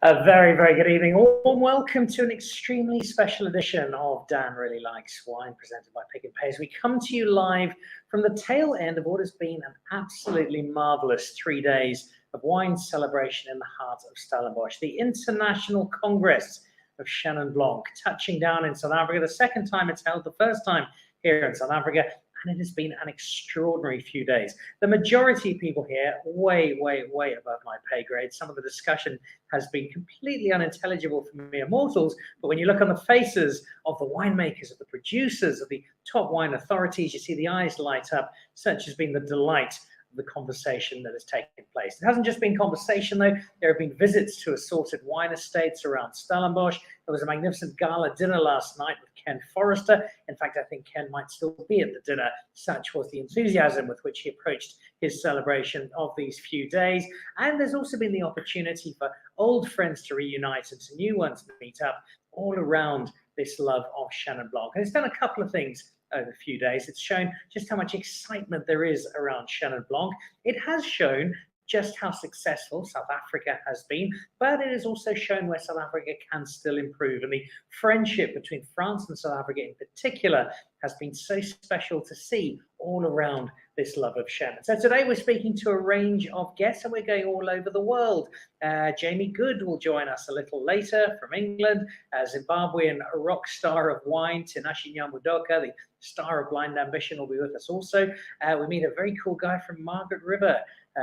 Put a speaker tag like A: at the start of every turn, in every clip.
A: A very, very good evening. Warm welcome to an extremely special edition of Dan Really Likes Wine, presented by Pick and Pay. As we come to you live from the tail end of what has been an absolutely marvelous 3 days of wine celebration in the heart of Stellenbosch, the International Congress of Chenin Blanc, touching down in South Africa. The second time it's held, the first time here in South Africa. And it has been an extraordinary few days. The majority of people here, way, way, way above my pay grade. Some of the discussion has been completely unintelligible for mere mortals. But when you look on the faces of the winemakers, of the producers, of the top wine authorities, you see the eyes light up. Such has been the delight of the conversation that has taken place. It hasn't just been conversation, though. There have been visits to assorted wine estates around Stellenbosch. There was a magnificent gala dinner last night with Ken Forrester. In fact, I think Ken might still be at the dinner. Such was the enthusiasm with which he approached his celebration of these few days. And there's also been the opportunity for old friends to reunite and to new ones to meet up all around this love of Chenin Blanc. And it's done a couple of things over a few days. It's shown just how much excitement there is around Chenin Blanc. It has shown just how successful South Africa has been, but it has also shown where South Africa can still improve. And the friendship between France and South Africa in particular has been so special to see all around this love of Chenin. So today we're speaking to a range of guests and we're going all over the world. Jamie Good will join us a little later from England, Zimbabwean rock star of wine, Tinashe Nyamudoka, the star of Blind Ambition, will be with us also. We meet a very cool guy from Margaret River,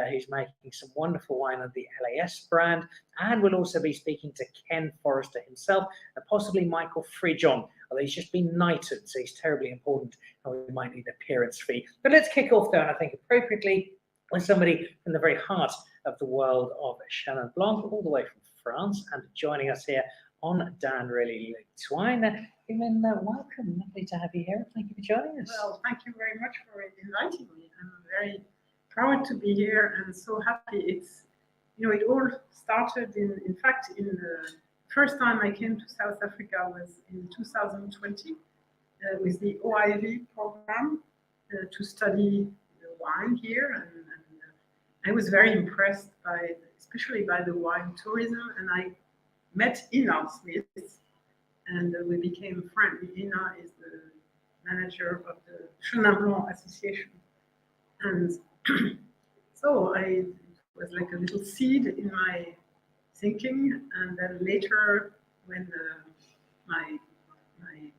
A: who's making some wonderful wine under the LAS brand. And we'll also be speaking to Ken Forrester himself, and possibly Michael Frijon, although he's just been knighted, so he's terribly important, and we might need an appearance fee. But let's kick off, though, and I think appropriately, with somebody from the very heart of the world of Chenin Blanc, all the way from France, and joining us here on Dan Really Likes Wine. Evelyn, welcome. Lovely to have you here. Thank you for joining us.
B: Well, thank you very much for inviting me. I'm very proud to be here and so happy. It's, it all started in fact, the first time I came to South Africa was in 2020 with the OIV program to study wine here. And I was very impressed especially by the wine tourism. And I met Ina Smith and we became friends. Ina is the manager of the Chenin Blanc Association. And so it was like a little seed in my thinking, and then later when my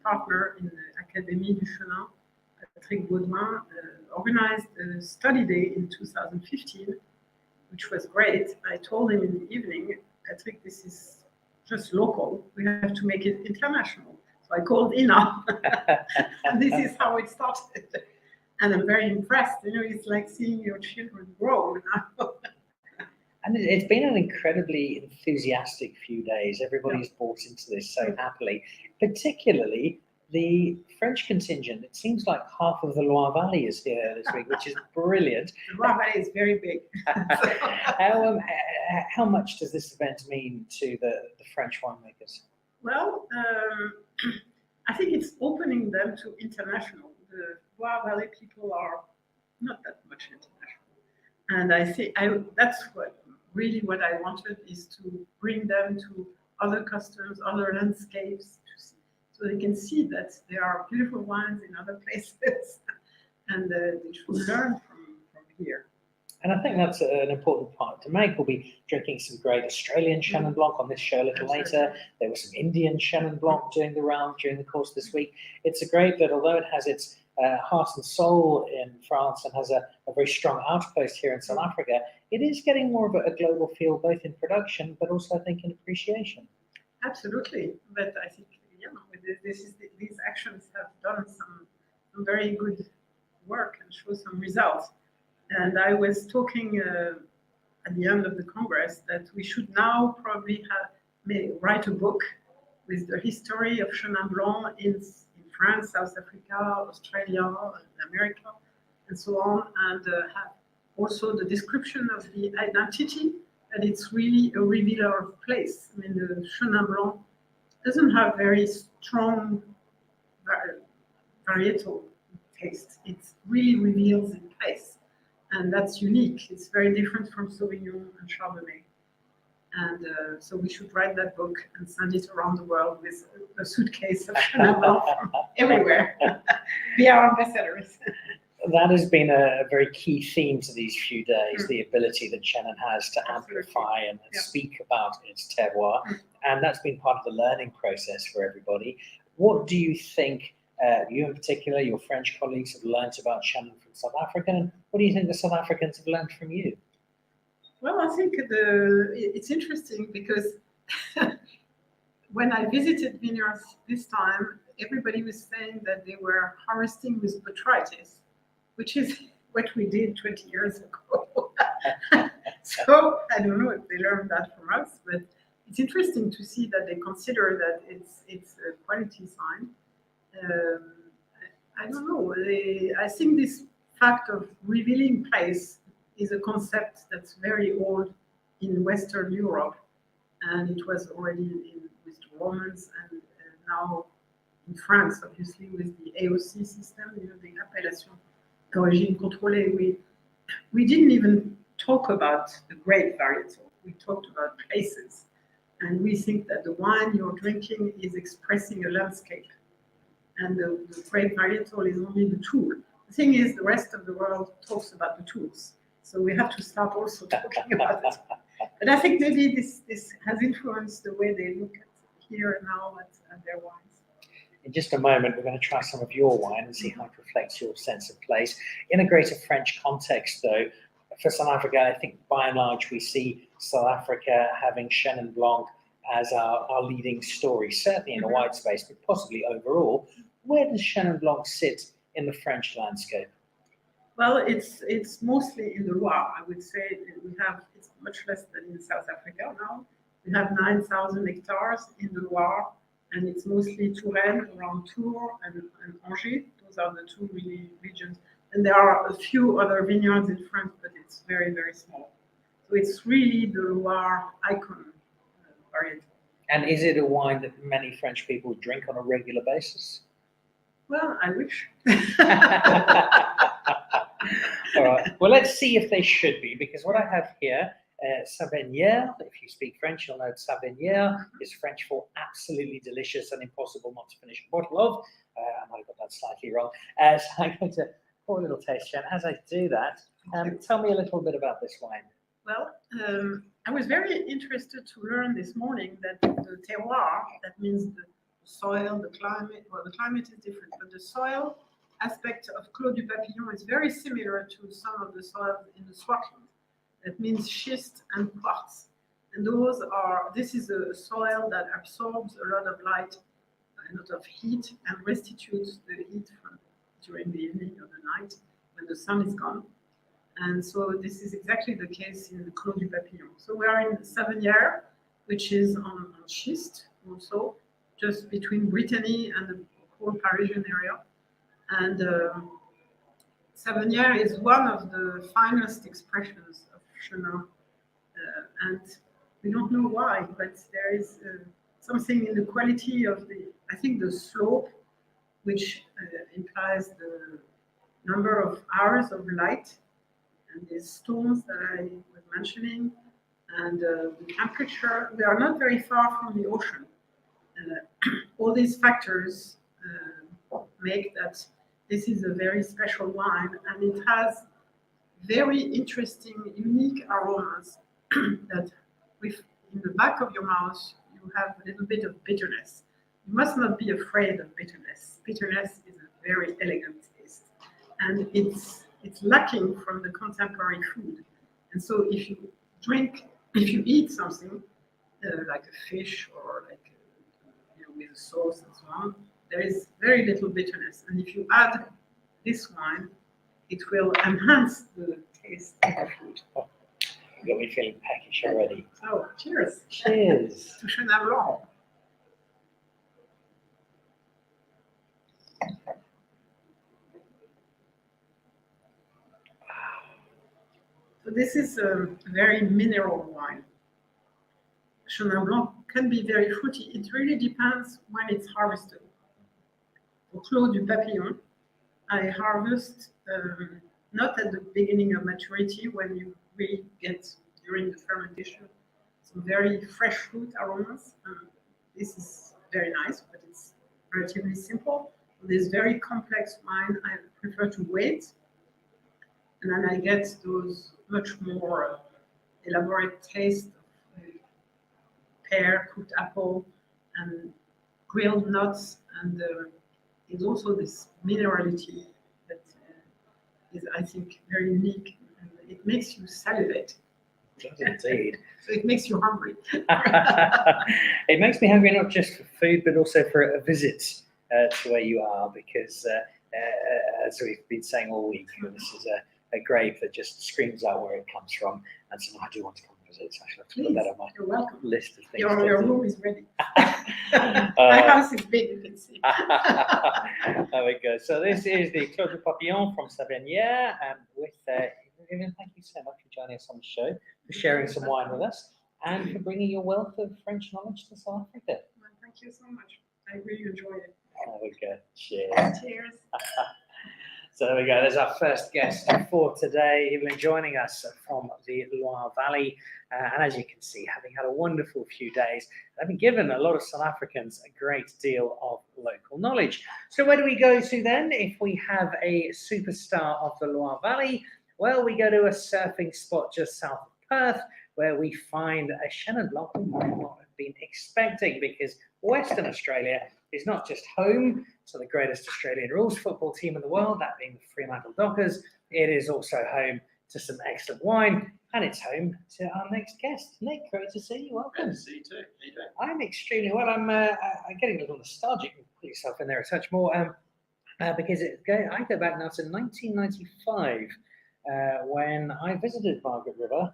B: partner in the Académie du Chenin, Patrick Baudouin, organized a study day in 2015, which was great. I told him in the evening, Patrick, this is just local, we have to make it international. So I called Ina, and this is how it started. And I'm very impressed. It's like seeing your children grow now.
A: And it's been an incredibly enthusiastic few days. Everybody's bought into this so happily, particularly the French contingent. It seems like half of the Loire Valley is here this week, which is brilliant.
B: The Loire Valley is very big.
A: How much does this event mean to the French winemakers?
B: Well, I think it's opening them to international. The Loire Valley people are not that much international. And I think that's what I wanted, is to bring them to other customs, other landscapes, so they can see that there are beautiful wines in other places and they should learn from here.
A: And I think that's an important part to make. We'll be drinking some great Australian Chenin Blanc on this show a little later. There was some Indian Chenin Blanc doing the round during the course of this week. It's a great that, although it has its heart and soul in France and has a very strong outpost here in South Africa, it is getting more of a global feel, both in production, but also, I think, in appreciation.
B: Absolutely. But I think, these actions have done some very good work and show some results. And I was talking at the end of the Congress that we should now probably write a book with the history of Chenin Blanc in France, South Africa, Australia, America, and so on, and have also the description of the identity, and it's really a revealer of place. I mean, the Chenin Blanc doesn't have very strong varietal taste. It really reveals in place, and that's unique. It's very different from Sauvignon and Chardonnay. And so we should write that book and send it around the world with a suitcase of Chenin Blanc from everywhere. Be our ambassadors.
A: That has been a very key theme to these few days, the ability that Chenin has to amplify and speak about its terroir. And that's been part of the learning process for everybody. What do you think, you in particular, your French colleagues have learned about Chenin from South Africa? And what do you think the South Africans have learned from you?
B: Well, I think it's interesting because when I visited vineyards this time, everybody was saying that they were harvesting with botrytis, which is what we did 20 years ago. So I don't know if they learned that from us, but it's interesting to see that they consider that it's a quality sign. I don't know. I think this fact of revealing place is a concept that's very old in Western Europe, and it was already with the Romans, and now in France, obviously, with the AOC system, the appellation d'origine contrôlée. We didn't even talk about the grape varietal. We talked about places, and we think that the wine you're drinking is expressing a landscape, and the grape varietal is only the tool. The thing is, the rest of the world talks about the tools. So we have to start also talking about it. But I think maybe this has influenced the way they look at here and now at their wines.
A: In just a moment, we're going to try some of your wine and see how it reflects your sense of place. In a greater French context, though, for South Africa, I think by and large we see South Africa having Chenin Blanc as our leading story, certainly in a white space, but possibly overall. Where does Chenin Blanc sit in the French landscape?
B: Well, it's mostly in the Loire. I would say it's much less than in South Africa now. We have 9,000 hectares in the Loire, and it's mostly Touraine, around Tours and Angers. Those are the two really regions. And there are a few other vineyards in France, but it's very, very small. So it's really the Loire icon variety.
A: And is it a wine that many French people drink on a regular basis?
B: Well, I wish.
A: All right. Well, let's see if they should be, because what I have here, Savenière, if you speak French, you'll know Savenière is French for absolutely delicious and impossible not to finish a bottle of. I might have got that slightly wrong. So I'm going to pour a little taste, Jen. As I do that, tell me a little bit about this wine.
B: Well, I was very interested to learn this morning that the terroir, that means the soil, the climate, well, the climate is different, but the soil aspect of Clos du Papillon is very similar to some of the soils in the Swartland. That means schist and quartz. And this is a soil that absorbs a lot of light, a lot of heat, and restitutes the heat during the evening or the night when the sun is gone. And so this is exactly the case in the Clos du Papillon. So we are in Savenière, which is on schist also, just between Brittany and the whole Parisian area. And Savenière is one of the finest expressions of Chenin. And we don't know why, but there is something in the quality of I think the slope, which implies the number of hours of light, and these stones that I was mentioning, and the temperature. We are not very far from the ocean. All these factors make that this is a very special wine, and it has very interesting, unique aromas that in the back of your mouth, you have a little bit of bitterness. You must not be afraid of bitterness. Bitterness is a very elegant taste, and it's lacking from the contemporary food. And so if you eat something like a fish or like with a sauce and so on, there is very little bitterness. And if you add this wine, it will enhance the taste of the food.
A: Oh, you got me feeling peckish already.
B: So, cheers.
A: Cheers.
B: To Chenin Blanc. So this is a very mineral wine. Chenin Blanc can be very fruity. It really depends when it's harvested. Au Clos du Papillon, I harvest not at the beginning of maturity when you really get during the fermentation. some very fresh fruit aromas. This is very nice, but it's relatively simple. This very complex wine, I prefer to wait, and then I get those much more elaborate taste of pear, cooked apple, and grilled nuts, and it's also this minerality that is, I think, very unique, and it makes you salivate.
A: Indeed.
B: So it makes you hungry.
A: It makes me hungry not just for food, but also for a visit to where you are, because as we've been saying all week, this is a grape that just screams out where it comes from, and so I do want to come and visit. So I should have to put that on my
B: You're welcome.
A: list of things.
B: Your room is ready. My house is big, you can see.
A: There we go. So this is the Clos du Papillon from Savinière, and with Vivian, thank you so much for joining us on the show, for sharing some wine with us, and for bringing your wealth of French knowledge to South Africa.
B: Well, thank you so much. I really enjoyed it.
A: There we go. Cheers.
B: Cheers.
A: So there we go. There's our first guest for today, Evelyn, joining us from the Loire Valley. And as you can see, having had a wonderful few days, having given a lot of South Africans a great deal of local knowledge. So where do we go to then if we have a superstar of the Loire Valley? Well, we go to a surfing spot just south of Perth, where we find a Chenin Blanc we might not have been expecting, because Western Australia is not just home to the greatest Australian rules football team in the world, that being the Fremantle Dockers. It is also home to some excellent wine, and it's home to our next guest. Nick, great to see you. Welcome.
C: Great to see you too. How you doing?
A: I'm extremely well. I'm getting a little nostalgic. Put yourself in there a touch more, because I go back now to 1995, when I visited Margaret River,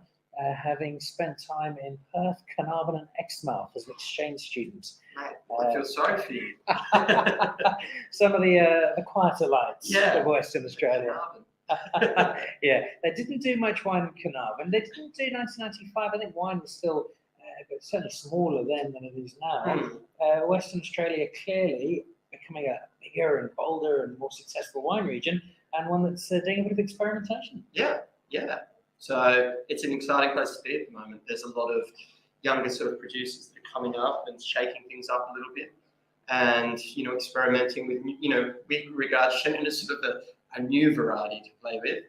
A: having spent time in Perth, Carnarvon, and Exmouth as an exchange student.
C: I feel sorry for you.
A: Some of the quieter lights of Western Australia. Yeah, they didn't do much wine in Carnarvon. They didn't do 1995. I think wine was still certainly smaller then than it is now. Western Australia clearly becoming a bigger and bolder and more successful wine region, and one that's doing a bit of experimentation.
C: Yeah. So it's an exciting place to be at the moment. There's a lot of younger sort of producers that are coming up and shaking things up a little bit, and experimenting with we regard Chenin as sort of a new variety to play with.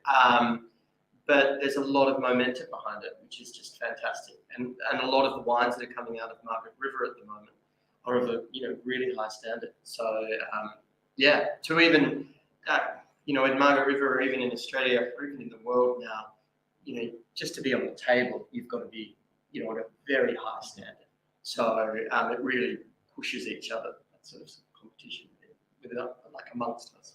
C: But there's a lot of momentum behind it, which is just fantastic. And a lot of the wines that are coming out of Margaret River at the moment are of a really high standard. So to even in Margaret River, or even in Australia, or even in the world now, just to be on the table, you've got to be at a very high standard. So it really pushes each other, that sort of competition amongst us.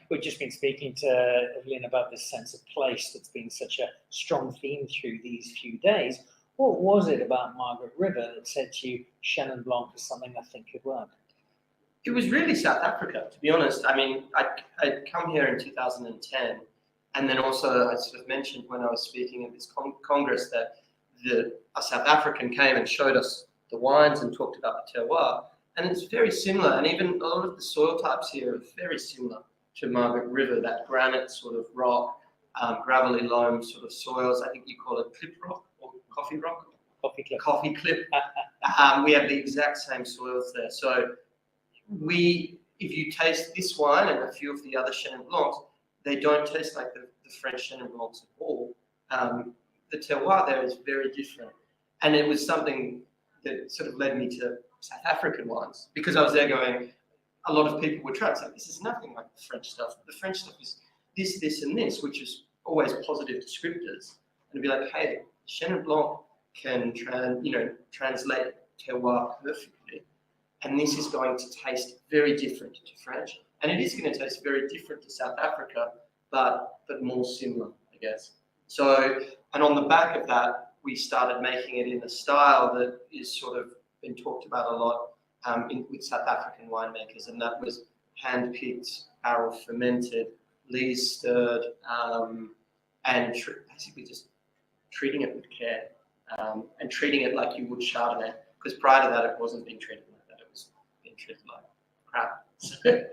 A: We've just been speaking to Evelyn about this sense of place that's been such a strong theme through these few days. What was it about Margaret River that said to you, Chenin Blanc is something I think could work?
C: It was really South Africa, to be honest. I mean, I'd come here in 2010, and then also I sort of mentioned when I was speaking at this Congress that a South African came and showed us the wines and talked about the terroir, and it's very similar, and even a lot of the soil types here are very similar to Margaret River, that granite sort of rock, gravelly loam sort of soils. I think you call it clip rock or coffee rock. Coffee clip. We have the exact same soils there. So if you taste this wine and a few of the other Chenin Blancs, they don't taste like the French Chenin Blancs at all. The terroir there is very different. And it was something that sort of led me to South African wines, because I was there going, a lot of people were trying to say, this is nothing like the French stuff. The French stuff is this, this, and this, which is always positive descriptors. And to be like, hey, Chenin Blanc can translate terroir perfectly. And this is going to taste very different to French. And it is going to taste very different to South Africa, but more similar, I guess. So, and on the back of that, we started making it in a style that is sort of been talked about a lot with South African winemakers, and that was hand-picked, barrel fermented, lees stirred, and basically just treating it with care, and treating it like you would Chardonnay, because prior to that it wasn't being treated like that, it was being treated like crap. So,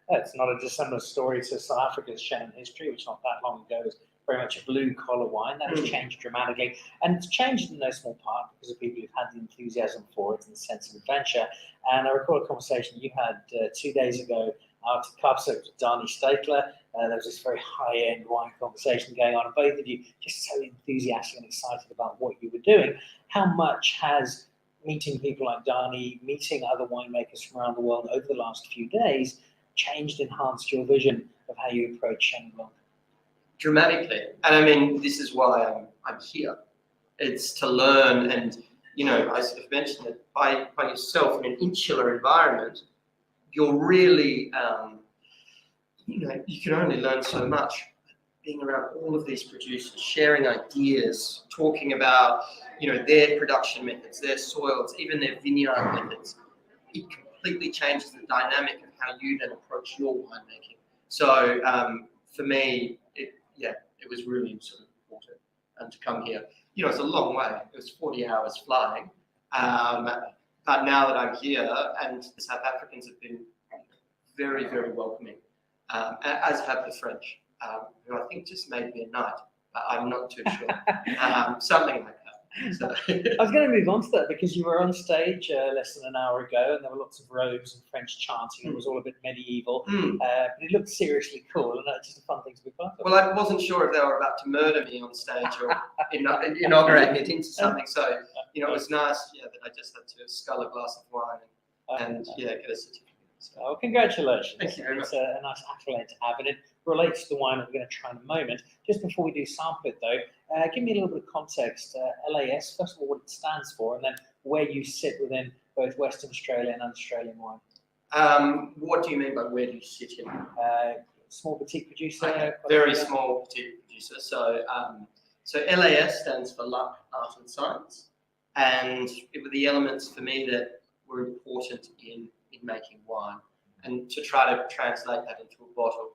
A: it's not a dissimilar story to South Africa's Chenin history, which not that long ago was very much a blue-collar wine. That has changed dramatically, and it's changed in no small part because of people who've had the enthusiasm for it and the sense of adventure. And I recall a conversation you had 2 days ago out at Cup with Dani Stakler. There was this very high-end wine conversation going on, and both of you just so enthusiastic and excited about what you were doing. How much has meeting people like Dani, meeting other winemakers from around the world over the last few days changed, enhanced your vision of how you approach Chenin Blanc?
C: Dramatically. And I mean, this is why I'm here. It's to learn, and, you know, I sort of mentioned that by yourself in an insular environment, you're really, you know, you can only learn so much. Being around all of these producers, sharing ideas, talking about, you know, their production methods, their soils, even their vineyard methods, it completely changes the dynamic of how you then approach your winemaking. So for me, it was really sort of important to come here. You know, it's a long way. It was 40 hours flying. But now that I'm here, and the South Africans have been very, very welcoming, as have the French, who I think just made me a knight, but I'm not too sure. Something like that. So.
A: I was going to move on to that because you were on stage less than an hour ago, and there were lots of robes and French chanting. It was all a bit medieval, but it looked seriously cool, and that's just a fun thing to be part of.
C: Well, I wasn't sure if they were about to murder me on stage or inaugurate it into something. So, you know, it was nice, that I just had to scull a glass of wine and get a certificate. So.
A: Oh, congratulations.
C: Thank you very much.
A: It's a nice accolade to have, and it relates to the wine that we're going to try in a moment. Just before we do sample it, though, give me a little bit of context. LAS, first of all, what it stands for, and then where you sit within both Western Australian and Australian wine.
C: What do you mean by where do you sit in?
A: Small boutique producer.
C: Okay. Very small boutique producer. So, so LAS stands for Luck, Art and Science, and it were the elements for me that were important in making wine, and to try to translate that into a bottle.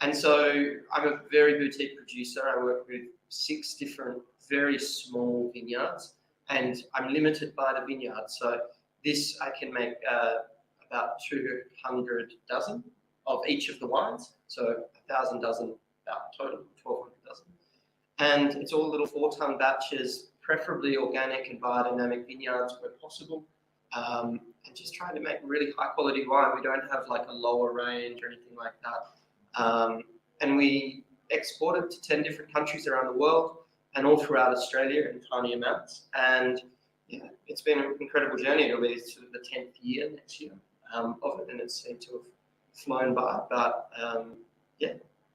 C: And so I'm a very boutique producer. I work with 6 different very small vineyards, and I'm limited by the vineyard. So this I can make about 200 dozen of each of the wines. So 1,000 dozen, about total 1,200 dozen. And it's all little 4-ton batches, preferably organic and biodynamic vineyards where possible. And just trying to make really high quality wine. We don't have like a lower range or anything like that. And we export it to 10 different countries around the world and all throughout Australia in tiny amounts. And it's been an incredible journey. It'll be sort of the 10th year next year of it, and it seemed to have flown by. But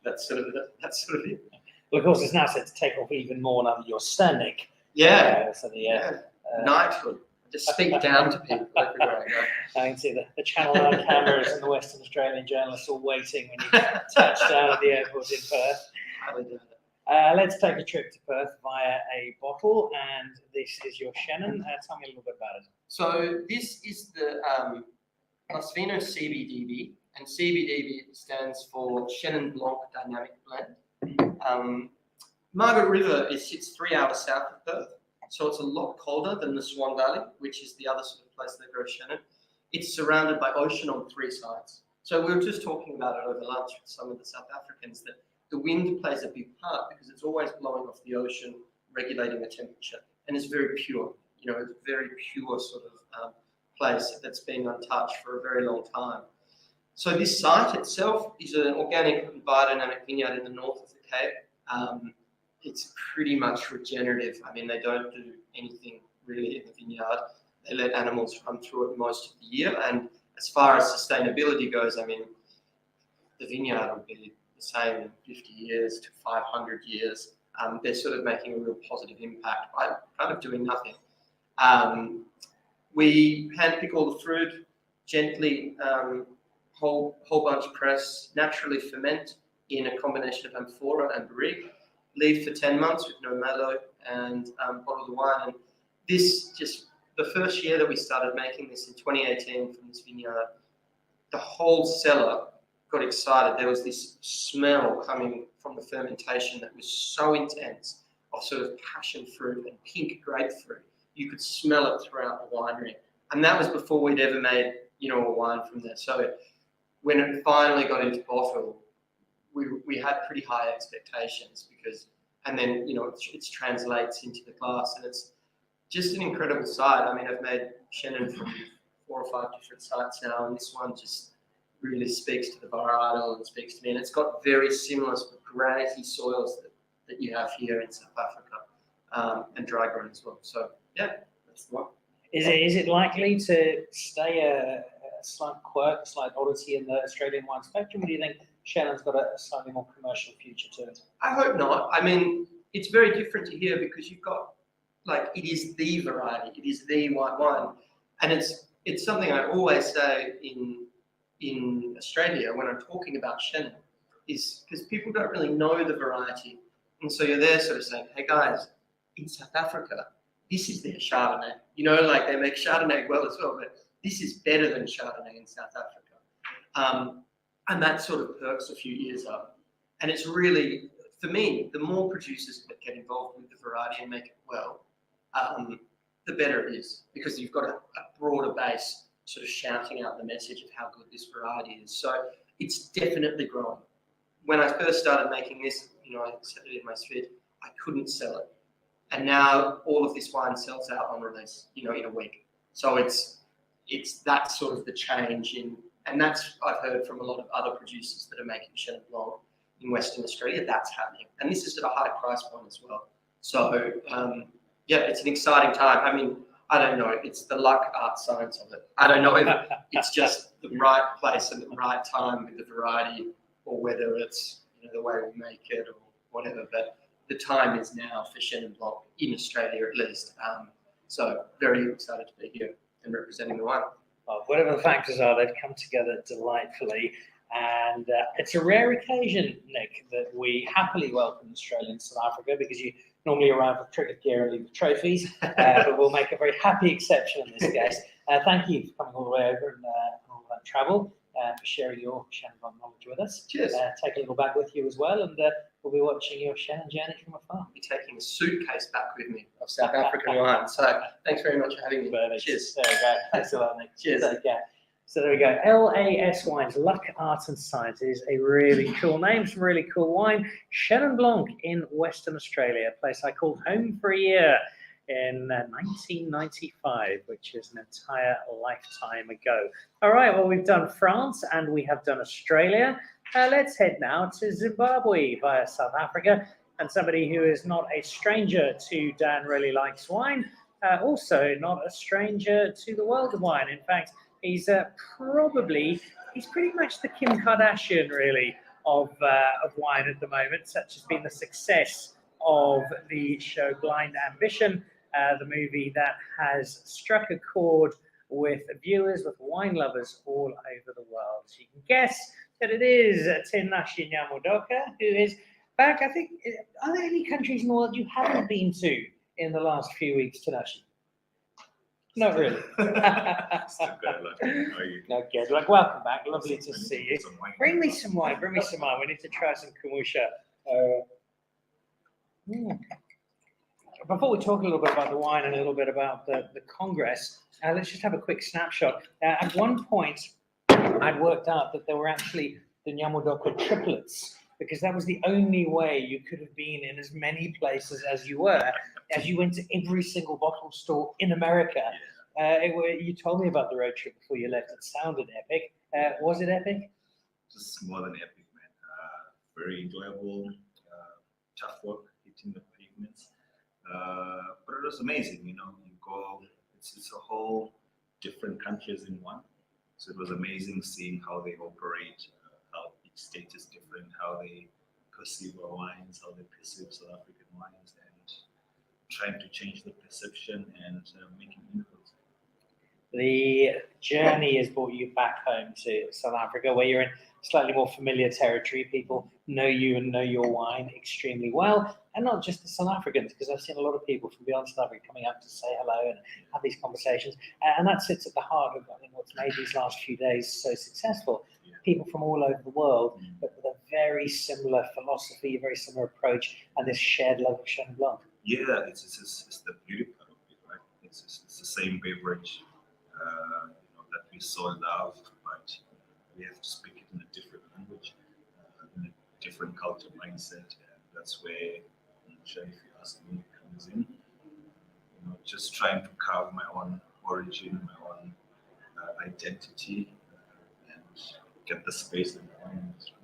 C: that's sort of it.
A: Well, of course, it's now set to take off even more now that you're standing.
C: Knighthood. Just speak down to people everywhere I go.
A: I can see the Channel 9 cameras and the Western Australian journalists all waiting when you touch down at the airport in Perth. Let's take a trip to Perth via a bottle, and this is your Chenin. Tell me a little bit about it. So
C: this is the Plus Vino CBDB, and CBDB stands for Chenin Blanc Dynamic Blend. Margaret River sits 3 hours south of Perth. So it's a lot colder than the Swan Valley, which is the other sort of place they grow Chenin. It's surrounded by ocean on 3 sides. So we were just talking about it over lunch with some of the South Africans, that the wind plays a big part because it's always blowing off the ocean, regulating the temperature, and it's very pure. You know, it's a very pure sort of place that's been untouched for a very long time. So this site itself is an organic and biodynamic vineyard in the north of the Cape. It's pretty much regenerative. I mean, they don't do anything really in the vineyard. They let animals run through it most of the year. And as far as sustainability goes, I mean, the vineyard will be the same in 50 years to 500 years. They're sort of making a real positive impact by kind of doing nothing. We handpick all the fruit, gently whole bunch press, naturally ferment in a combination of amphora and barrique. Leave for 10 months with no mallow, and bottle the wine. And this the first year that we started making this in 2018 from this vineyard, the whole cellar got excited. There was this smell coming from the fermentation that was so intense, of sort of passion fruit and pink grapefruit. You could smell it throughout the winery. And that was before we'd ever made, a wine from there. So when it finally got into bottle, we had pretty high expectations because and then it translates into the glass, and it's just an incredible site. I mean, I've made Chenin from 4 or 5 different sites now, and this one just really speaks to the varietal and speaks to me. And it's got very similar granity soils that you have here in South Africa, and dry grown as well. So yeah, that's the one.
A: Is it likely to stay a slight quirk, a slight oddity in the Australian wine spectrum? Or do you think Chenin's got a slightly more commercial future to it?
C: I hope not. I mean, it's very different to here because you've got, like, it is the variety, it is the white wine, and it's something I always say in Australia when I'm talking about Chenin, is because people don't really know the variety, and so you're there sort of saying, hey guys, in South Africa, this is their Chardonnay. Like, they make Chardonnay well as well, but this is better than Chardonnay in South Africa. And that sort of perks a few years up. And it's really, for me, the more producers that get involved with the variety and make it well, the better it is, because you've got a broader base sort of shouting out the message of how good this variety is. So it's definitely growing. When I first started making this, I said it in my sphere, I couldn't sell it. And now all of this wine sells out on release, in a week. So it's that sort of the change and that's, I've heard from a lot of other producers that are making Chenin Blanc in Western Australia, that's happening. And this is at a high price point as well. So yeah, it's an exciting time. I mean, I don't know, it's the luck, art, science of it. I don't know if it's just the right place and the right time with the variety, or whether it's the way we make it or whatever, but the time is now for Chenin Blanc in Australia at least. So very excited to be here and representing the wine.
A: Well, whatever the factors are, they've come together delightfully. And it's a rare occasion, Nick, that we happily welcome Australians to South Africa, because you normally arrive with cricket gear and leave with trophies, but we'll make a very happy exception in this case. Thank you for coming all the way over and all that travel, for sharing your Chenin Blanc knowledge with us.
C: Cheers.
A: Take a little bag with you as well, and we'll be watching your Chenin journey from afar.
C: I'll be taking a suitcase back with me of South African wine. So thanks very much for having me.
A: Perfect.
C: Cheers.
A: There we go. Thanks a lot, Nick.
C: Cheers.
A: Take care. So there we go. LAS Wines, Luck, Art and Science, is a really cool name, some really cool wine. Chenin Blanc in Western Australia, a place I called home for a year in 1995, which is an entire lifetime ago. All right, well, we've done France and we have done Australia. Let's head now to Zimbabwe via South Africa, and somebody who is not a stranger to Dan Really Likes Wine, also not a stranger to the world of wine. In fact, he's pretty much the Kim Kardashian, really, of wine at the moment. Such has been the success of the show Blind Ambition, the movie that has struck a chord with viewers, with wine lovers all over the world. So you can guess that it is Tinashe Nyamudoka, who is back. I think, are there any countries in the world you haven't been to in the last few weeks, Tinashe? Not really.
D: Still good luck. How are you?
A: Not good. Like, welcome back. Lovely to see you. Bring me some wine. Bring me some wine. We need to try some Kamusha. Before we talk a little bit about the wine and a little bit about the Congress, let's just have a quick snapshot. At one point, I'd worked out that there were actually the Nyamudoka triplets, because that was the only way you could have been in as many places as you were, as you went to every single bottle store in America. You told me about the road trip before you left. It sounded epic. Was it epic?
D: Just more than epic, man. Very enjoyable, tough work, hitting the pavements. But it was amazing, you go, it's a whole different countries in one. So it was amazing seeing how they operate, how each state is different, how they perceive our wines, how they perceive South African wines, and trying to change the perception and making influence.
A: The journey has brought you back home to South Africa, where you're in slightly more familiar territory. People know you and know your wine extremely well, and not just the South Africans, because I've seen a lot of people from beyond South Africa coming up to say hello and have these conversations. And that sits at the heart of, I think, what's made these last few days so successful. People from all over the world, but with a very similar philosophy, a very similar approach, and this shared love of Chenin Blanc.
D: Yeah, it's the beauty part of it, right? It's the same beverage that we so love, but we have to speak it in a different language, in a different culture mindset, and that's where future, if you ask me, comes in. Just trying to carve my own origin, my own identity, and get the space in the wine industry.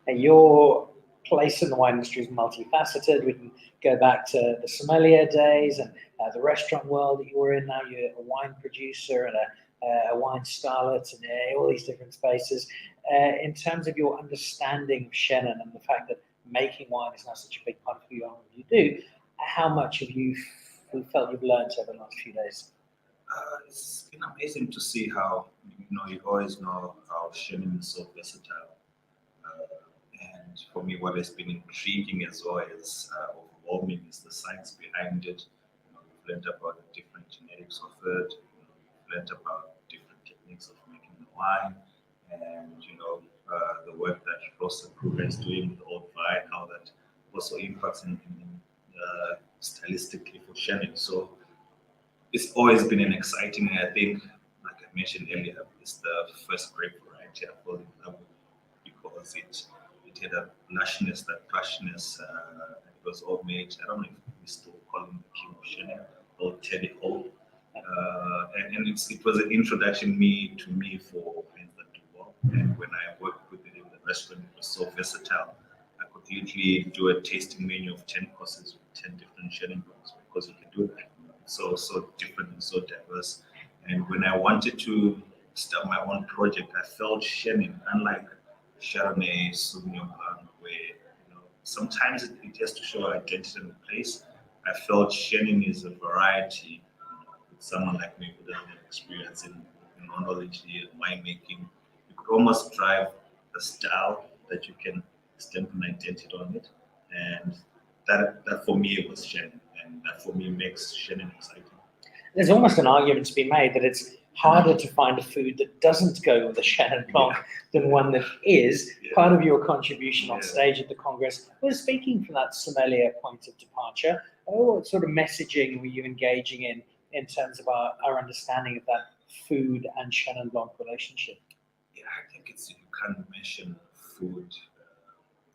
A: And your place in the wine industry is multifaceted. We can go back to the sommelier days and the restaurant world that you were in. Now you're a wine producer and a wine starlet and all these different spaces. In terms of your understanding of Chenin and the fact that making wine is now such a big part of who you are and what you do, how much have you felt you've learned over the last few days?
D: It's been amazing to see how, you always know how Chenin is so versatile. And for me, what has been intriguing as well as overwhelming is the science behind it. We've learned about the different genetics of it. We've learned about different techniques of making the wine, and the work that Ross and Kruger is doing with the old vine, how that also impacts in stylistically for Chenin. So it's always been an exciting, and I think, like I mentioned earlier, it's the first grape variety I fell in love with because it had a lushness, that plushness, it was all made, I don't know if we still call him the king of Chenin, or Teddy Hall. And it was an introduction to me for wines that do well. And when I worked with it in the restaurant, it was so versatile. I could literally do a tasting menu of 10 courses with 10 different Chenin Blancs because you can do that. So different and so diverse. And when I wanted to start my own project, I felt Chenin, unlike Chardonnay, Sauvignon Blanc, where sometimes it has to show identity in the place. I felt Chenin is a variety. With someone like me who doesn't have experience in oenology and winemaking, you could almost drive a style that you can stamp an identity on it, and that for me was Chenin, and that for me makes Chenin exciting.
A: There's almost an argument to be made that it's harder to find a food that doesn't go with a Chenin Blanc than one that is. Part of your contribution on stage at the Congress was speaking from that sommelier point of departure. What sort of messaging were you engaging in terms of our understanding of that food and Chenin Blanc relationship?
D: Yeah, I think you can't mention food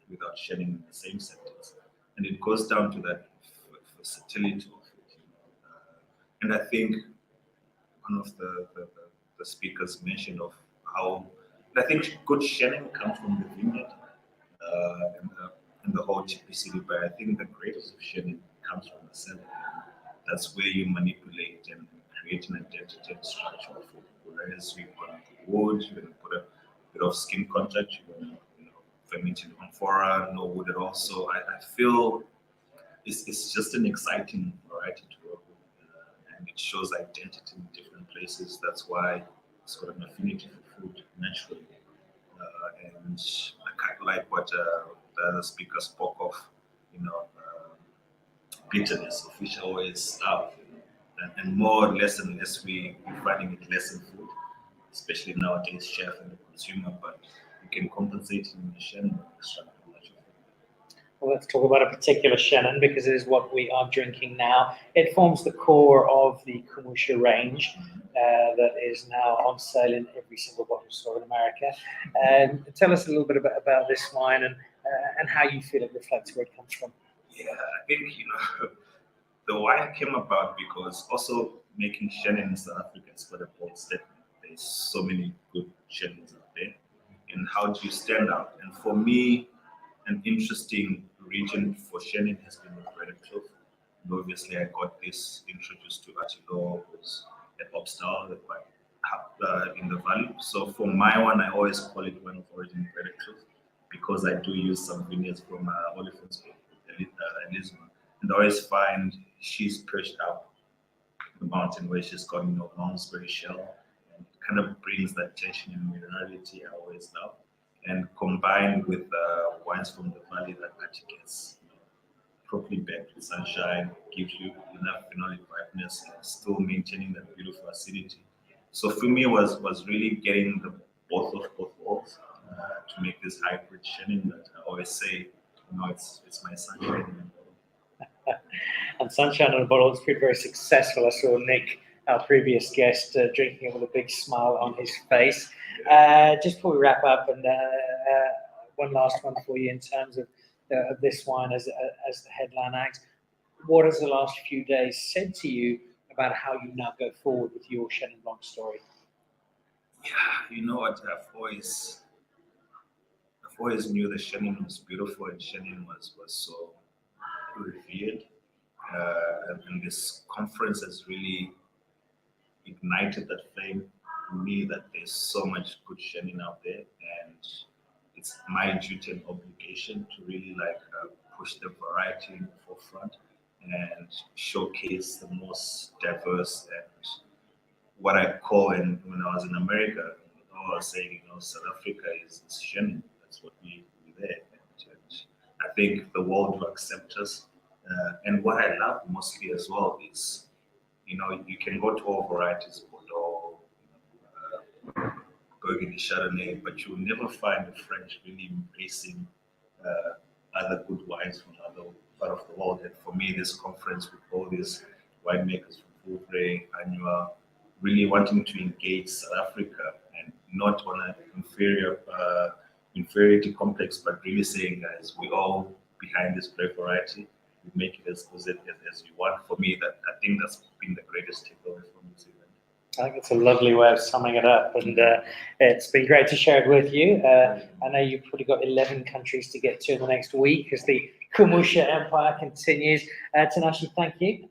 D: without Chenin in the same sentence. And it goes down to that versatility of it. And I think one of the speakers mentioned of how I think good Chenin comes from the vineyard and the whole typicity, but I think the greatest of Chenin comes from the cellar. That's where you manipulate and create an identity and structure of it. Whereas you're going to put wood, you're going to put a bit of skin contact, you're going to ferment it on amphora, no wood at all. So I feel it's just an exciting variety to work with, and it shows identity in different places. That's why it's got an affinity for food naturally. And I kind of like what the other speaker spoke of, bitterness, of which I always love. And more, less and less, we're finding it less in food, especially nowadays, chef and the consumer, but you can compensate in the Chenin extract.
A: Well, let's talk about a particular Chenin because it is what we are drinking now. It forms the core of the Kumusha range that is now on sale in every single bottle store in America. Tell us a little bit about this wine and how you feel it reflects where it comes from.
D: Yeah, I think, the wine came about because also making Chenin in South Africa is quite a bold statement. There's so many good Chenins out there. And how do you stand out? And for me, an interesting region for Chenin has been the Breaded Cloth. And obviously, I got this introduced to Attilo was at Obstal in the valley. So for my one, I always call it one of origin Breaded Cloth because I do use some vineyards from Olifants, Lisbon. And I always find she's perched up the mountain where she's got Malmesbury shell, and it kind of brings that tension and minerality I always love. And combined with wines from the valley that actually gets properly baked with sunshine, gives you enough phenolic ripeness and still maintaining that beautiful acidity. So for me, it was really getting the both worlds to make this hybrid Chenin that I always say, it's my sunshine in a bottle.
A: And sunshine in a bottle has been very successful. I saw Nick, our previous guest, drinking it with a big smile on his face. Just before we wrap up, and one last one for you in terms of of this wine as the headline act. What has the last few days said to you about how you now go forward with your Chenin Blanc story?
D: Yeah, you know what? I've always knew that Chenin was beautiful and Chenin was so revered. And this conference has really ignited that flame in me that there's so much good Chenin out there, and it's my duty and obligation to really push the variety in the forefront and showcase the most diverse and what I call, and when I was in America, I was saying, South Africa is Chenin. That's what we there. And I think the world will accept us. And what I love mostly as well is, you can go to all varieties, Bordeaux, Burgundy, Chardonnay, but you'll never find the French really embracing other good wines from other part of the world. And for me, this conference with all these winemakers from Vouvray, Anua, really wanting to engage South Africa and not on an inferiority complex, but really saying, guys, we all behind this great variety. We make it as good as we want. For me, I think that's been the greatest takeaway from this event.
A: I think it's a lovely way of summing it up, and it's been great to share it with you. I know you've probably got 11 countries to get to in the next week as the Kumusha Empire continues. Tinashe, thank you.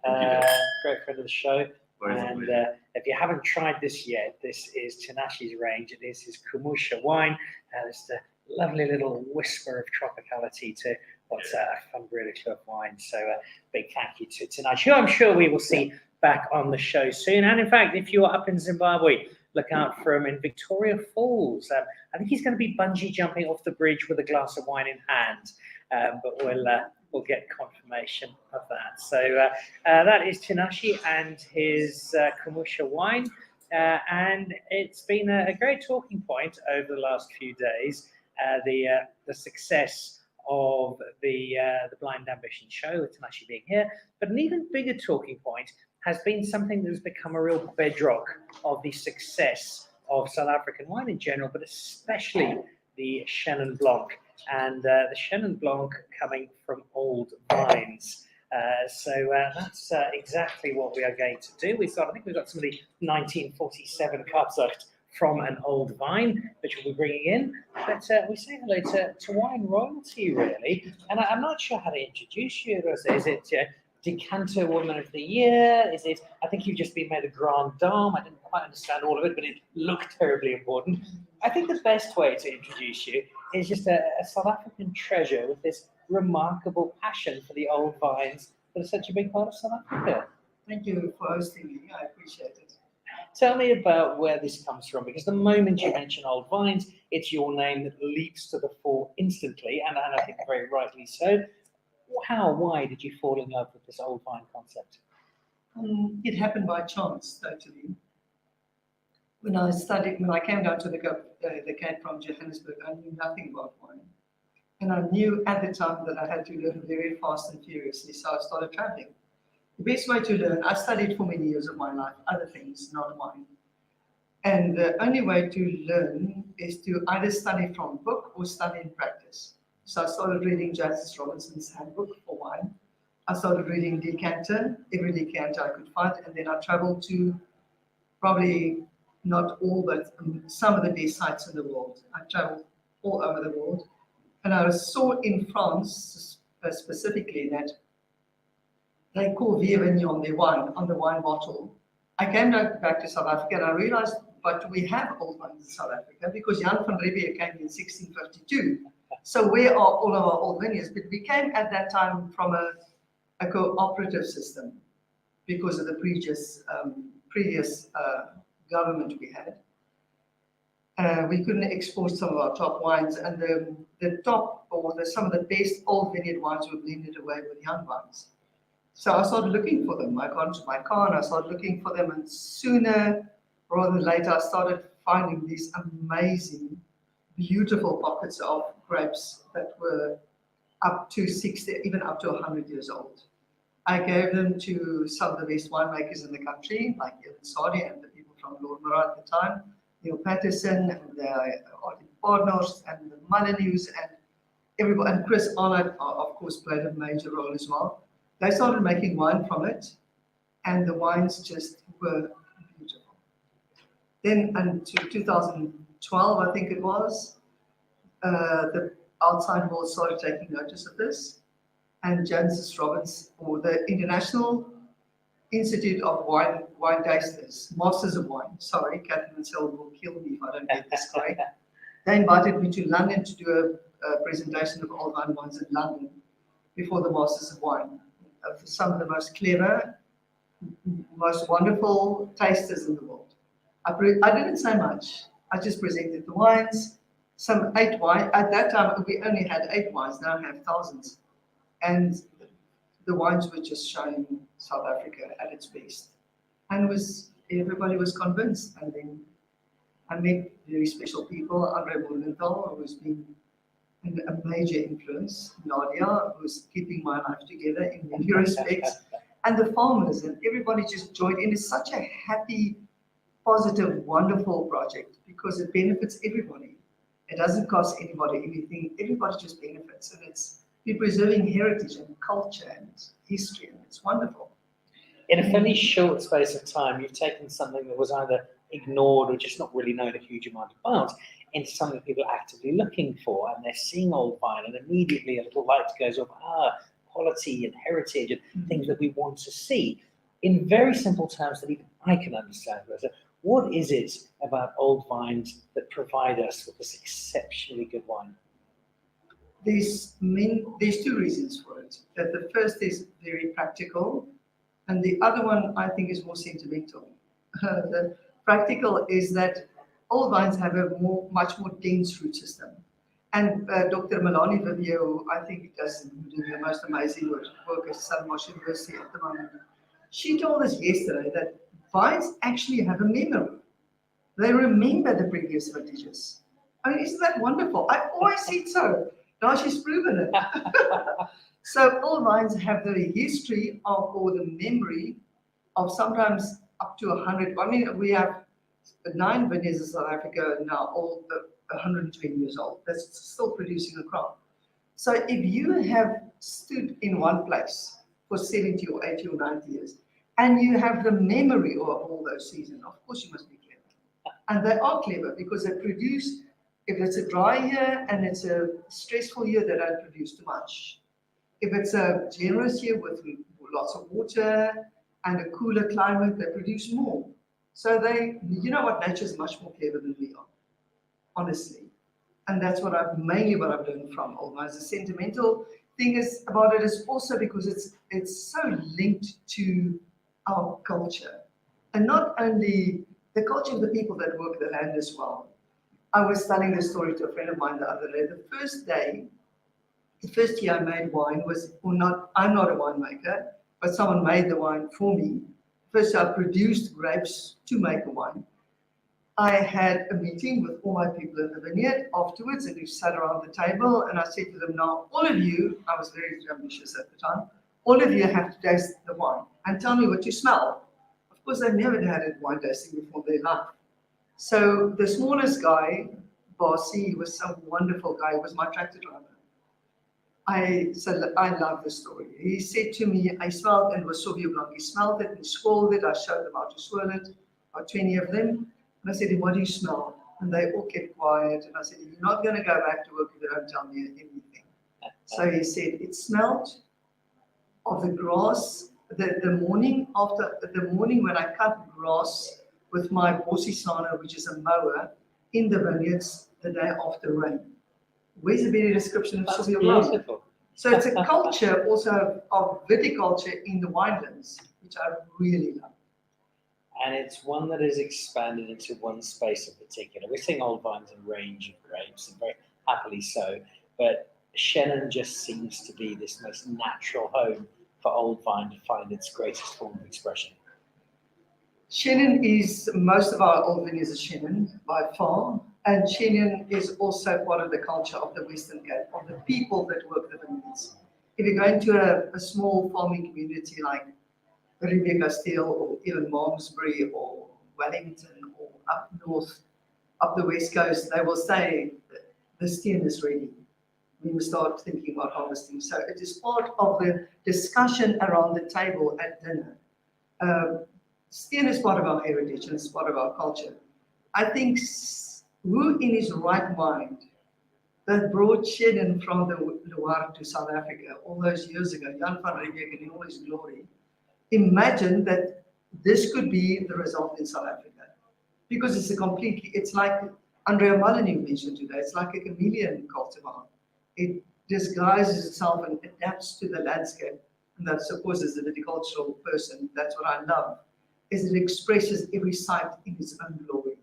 A: Great friend of the show. And if you haven't tried this yet, this is Tinashe's range. It is his Kumusha wine. It's a lovely little whisper of tropicality to what's a fun Brita Club wine. So big thank you to Tinashe, who I'm sure we will see back on the show soon. And in fact, if you're up in Zimbabwe, look out for him in Victoria Falls. I think he's going to be bungee jumping off the bridge with a glass of wine in hand, but we'll get confirmation of that. So that is Tinashe and his Kumusha wine. And it's been a great talking point over the last few days. The success of the Blind Ambition show, with Tinashe being here, but an even bigger talking point has been something that has become a real bedrock of the success of South African wine in general, but especially the Chenin Blanc, and the Chenin Blanc coming from old vines. So that's exactly what we are going to do. I think we've got some of the 1947 Kapsacht from an old vine, which we'll be bringing in. But we say hello to wine royalty, really. And I'm not sure how to introduce you, Rosa. Is it Decanter Woman of the Year? Is it? I think you've just been made a Grande Dame. I didn't quite understand all of it, but it looked terribly important. I think the best way to introduce you is just a South African treasure with this remarkable passion for the old vines that are such a big part of South Africa.
E: Thank you for hosting me. I appreciate it.
A: Tell me about where this comes from, because the moment you mention old vines, it's your name that leaps to the fore instantly, and I think very rightly so. Why did you fall in love with this old vine concept?
E: It happened by chance, totally. When I came down to the Cape from Johannesburg, I knew nothing about wine. And I knew at the time that I had to learn very fast and furiously, so I started traveling. The best way to learn, I studied for many years of my life, other things, not wine. And the only way to learn is to either study from book or study in practice. So I started reading Justice Robinson's handbook for wine. I started reading Decanter, every decanter I could find, and then I traveled to probably not all, but some of the best sites in the world. I traveled all over the world. And I saw in France specifically that they call Vieux Vignon on the wine bottle. I came back to South Africa and I realized, but we have old wines in South Africa because Jan van Riebeeck came in 1652. So where are all of our old vineyards? But we came at that time from a cooperative system because of the previous government we had. We couldn't export some of our top wines, and some of the best old vineyard wines were blended away with young wines. So I started looking for them. I got into my car and I started looking for them, and sooner rather than later, I started finding these amazing, beautiful pockets of grapes that were up to 60, even up to 100 years old. I gave them to some of the best winemakers in the country, like Evan Sadi and the people from Lord Murray at the time, Neil Patterson and the Artie Partners and the Molyneux, and everybody, and Chris Arnott, of course, played a major role as well. They started making wine from it, and the wines just were beautiful. Then until 2012, I think it was, the outside world started taking notice of this, and Jancis Robbins, or the International Institute of Wine Tasters, Masters of Wine. Sorry, Catherine and Sel will kill me if I don't get this correct. They invited me to London to do a presentation of old vine wines in London before the Masters of Wine. Some of the most clever, most wonderful tasters in the world. I didn't say much. I just presented the wines, some 8 wines. At that time, we only had 8 wines. Now I have thousands. And the wines were just showing South Africa at its best. And everybody was convinced. And then I met very special people, Andre Morgenthal, who's been a major influence, Nadia, who's keeping my life together in many respects, and the farmers, and everybody just joined in. It's such a happy, positive, wonderful project because it benefits everybody. It doesn't cost anybody anything. Everybody just benefits, and we're preserving heritage and culture and history, and it's wonderful.
A: In a fairly short space of time, you've taken something that was either ignored or just not really known a huge amount about into something that people are actively looking for, and they're seeing old vine, and immediately a little light goes off, quality and heritage and things that we want to see. In very simple terms that even I can understand, Rosa, what is it about old vines that provide us with this exceptionally good wine?
E: There's 2 reasons for it. That the first is very practical, and the other one I think is more sentimental. The practical is that old vines have a much more dense root system. And Dr. Melanie Vivier, who I think does the most amazing work at Stellenbosch University at the moment, she told us yesterday that vines actually have a memory. They remember the previous vintages. I mean, isn't that wonderful? I always see it so. Now she's proven it. So old vines have the history or the memory of sometimes up to 100. I mean, we have 9 vineyards in South Africa now, all 120 years old. That's still producing a crop. So if you have stood in one place for 70 or 80 or 90 years, and you have the memory of all those seasons, of course you must be clever. And they are clever because they produce, if it's a dry year and it's a stressful year, they don't produce too much. If it's a generous year with lots of water and a cooler climate, they produce more. So you know what, nature is much more clever than we are, honestly. And that's what I've learned from old vines. The sentimental thing about it is also because it's so linked to our culture. And not only the culture of the people that work the land as well. I was telling this story to a friend of mine the other day. The first year I made wine I'm not a winemaker, but someone made the wine for me. First, I produced grapes to make a wine. I had a meeting with all my people in the vineyard afterwards, and we sat around the table, and I said to them, now, all of you, I was very ambitious at the time, all of you have to taste the wine and tell me what you smell. Of course, I've never had a wine tasting before in their life. So the smallest guy, Bossy, he was some wonderful guy, he was my tractor driver. I said, I love the story. He said to me, I smelled, and it was Sauvignon Blanc. He smelled it, he swirled it, I showed them how to swirl it, about 20 of them. And I said, what do you smell? And they all kept quiet. And I said, you're not going to go back to work if you don't tell me anything. So he said, it smelled of the grass, the morning when I cut grass with my Bossisano, which is a mower, in the vineyards the day after rain. Where's the better description of Sauvignon Blanc? So it's a culture also of viticulture in the winelands, which I really love.
A: And it's one that is expanded into one space in particular. We're seeing old vines and range of grapes, and very happily so. But Chenin just seems to be this most natural home for old vine to find its greatest form of expression.
E: Chenin is, most of our old vineyards are Chenin by far. And Chenin is also part of the culture of the Western Cape, of the people that work the vineyards. If you go into a small farming community like Rivier Castile or even Malmesbury or Wellington or up north, up the west coast, they will say the steen is ready. we must start thinking about harvesting. So it is part of the discussion around the table at dinner. Steen is part of our heritage and it's part of our culture. I think who in his right mind that brought Chenin from the Loire to South Africa all those years ago, Jan van Riebeeck in all his glory, imagined that this could be the result in South Africa. Because it's like Andrea Molyneux mentioned today, it's like a chameleon cultivar. It disguises itself and adapts to the landscape. And that's, of course, as a viticultural person, that's what I love, is it expresses every site in its own glory.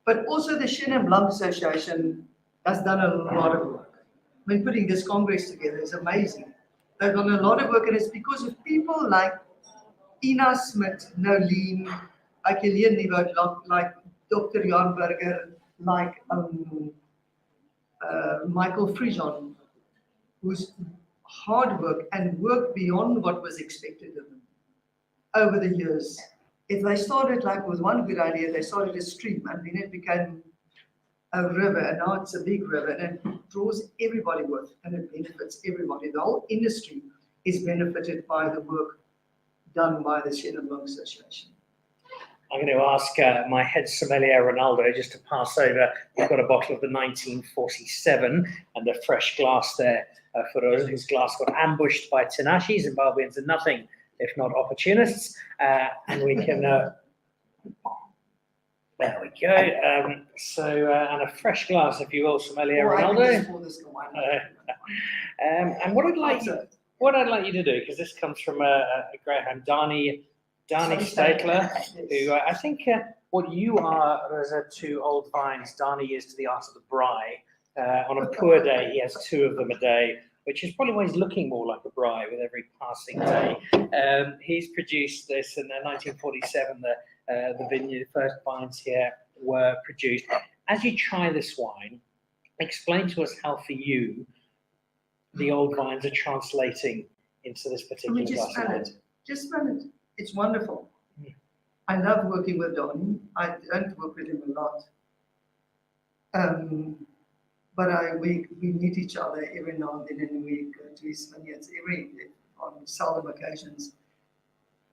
E: But also the Chenin Blanc Association has done a lot of work. I mean, putting this Congress together is amazing. They've done a lot of work, and it's because of people like Ina Smit, Nolene, like Helene Nieuwoud, like Dr. Jan Burger, like Michael Frijon, whose hard work and work beyond what was expected of them over the years. If they started like with one good idea, they started a stream and then it became a river, and now it's a big river and it draws everybody with and it benefits everybody. The whole industry is benefited by the work done by the Chenin Blanc Association.
A: I'm going to ask my head sommelier, Ronaldo, just to pass over. We've got a bottle of the 1947 and a fresh glass there for us, whose glass got ambushed by Tinashe. Zimbabweans are nothing if not opportunists. And we can, there we go. And a fresh glass, if you will, sommelier, Ronaldo. And what I'd like you to do, because this comes from a Graham, Dani Statler, who I think what you are to old vines, Dani is to the art of the braai. On a poor day, he has 2 of them a day, which is probably why he's looking more like a braai with every passing day. He's produced this in 1947. The vineyard, the first vines here were produced. As you try this wine, explain to us how for you the old vines are translating into this particular glass of wine.
E: Just smell it. It's wonderful. I love working with Donnie. I don't work with him a lot. But we meet each other every now and then, and we go to his vineyards on seldom occasions.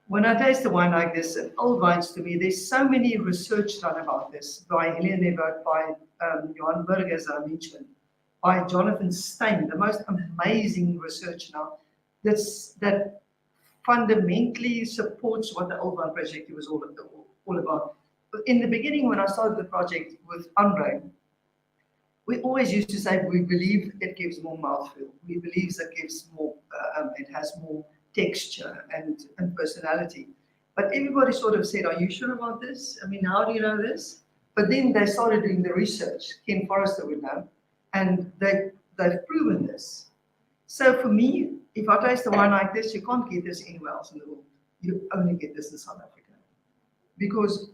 E: When I taste a wine like this, and old wines to me, there's so many research done about this by Helene Nieuwoud, by Johan Burger, as I mentioned, by Jonathan Stein, the most amazing research now that fundamentally supports what the Old Wine Project was all about. But in the beginning, when I started the project with Andre, we always used to say we believe it gives more mouthfeel. We believe it gives more, it has more texture and personality. But everybody sort of said, "Are you sure about this? I mean, how do you know this?" But then they started doing the research. Ken Forrester would know, and they've proven this. So for me, if I taste a wine like this, you can't get this anywhere else in the world. You only get this in South Africa. Because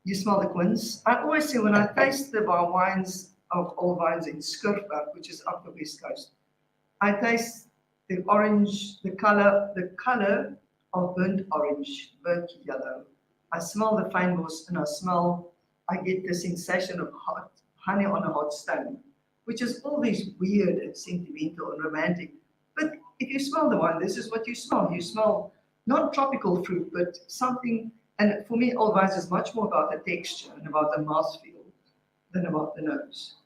E: you smell the quince. I always say when I taste the wines of old wines in Skurfberg, which is up the West Coast, I taste the orange, the color of burnt orange, burnt yellow. I smell the fynbos and I get the sensation of hot honey on a hot stone, which is all these weird and sentimental and romantic. But if you smell the wine, this is what you smell. You smell not tropical fruit, but something. And for me, old wines is much more about the texture and about the mouthfeel than about the nose.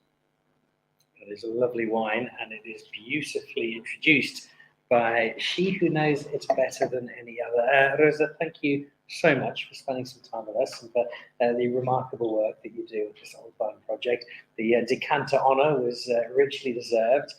A: It is a lovely wine, and it is beautifully introduced by she who knows it better than any other. Rosa, thank you so much for spending some time with us and for the remarkable work that you do with this Old Vine project. The decanter honour was richly deserved,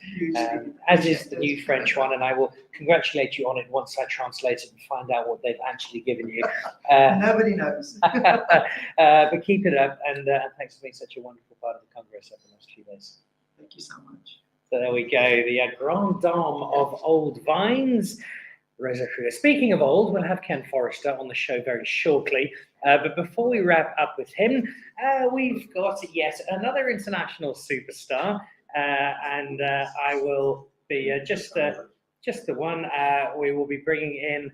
A: as is the new French one, and I will congratulate you on it once I translate it and find out what they've actually given you.
E: Nobody knows.
A: But keep it up, and thanks for being such a wonderful part of the Congress over the last few days.
E: Thank you so much.
A: So there we go, the Grande Dame of Old Vines, Rosa Kruger. Speaking of old, we'll have Ken Forrester on the show very shortly. But before we wrap up with him, we've got yet another international superstar, and I will be just the one. We will be bringing in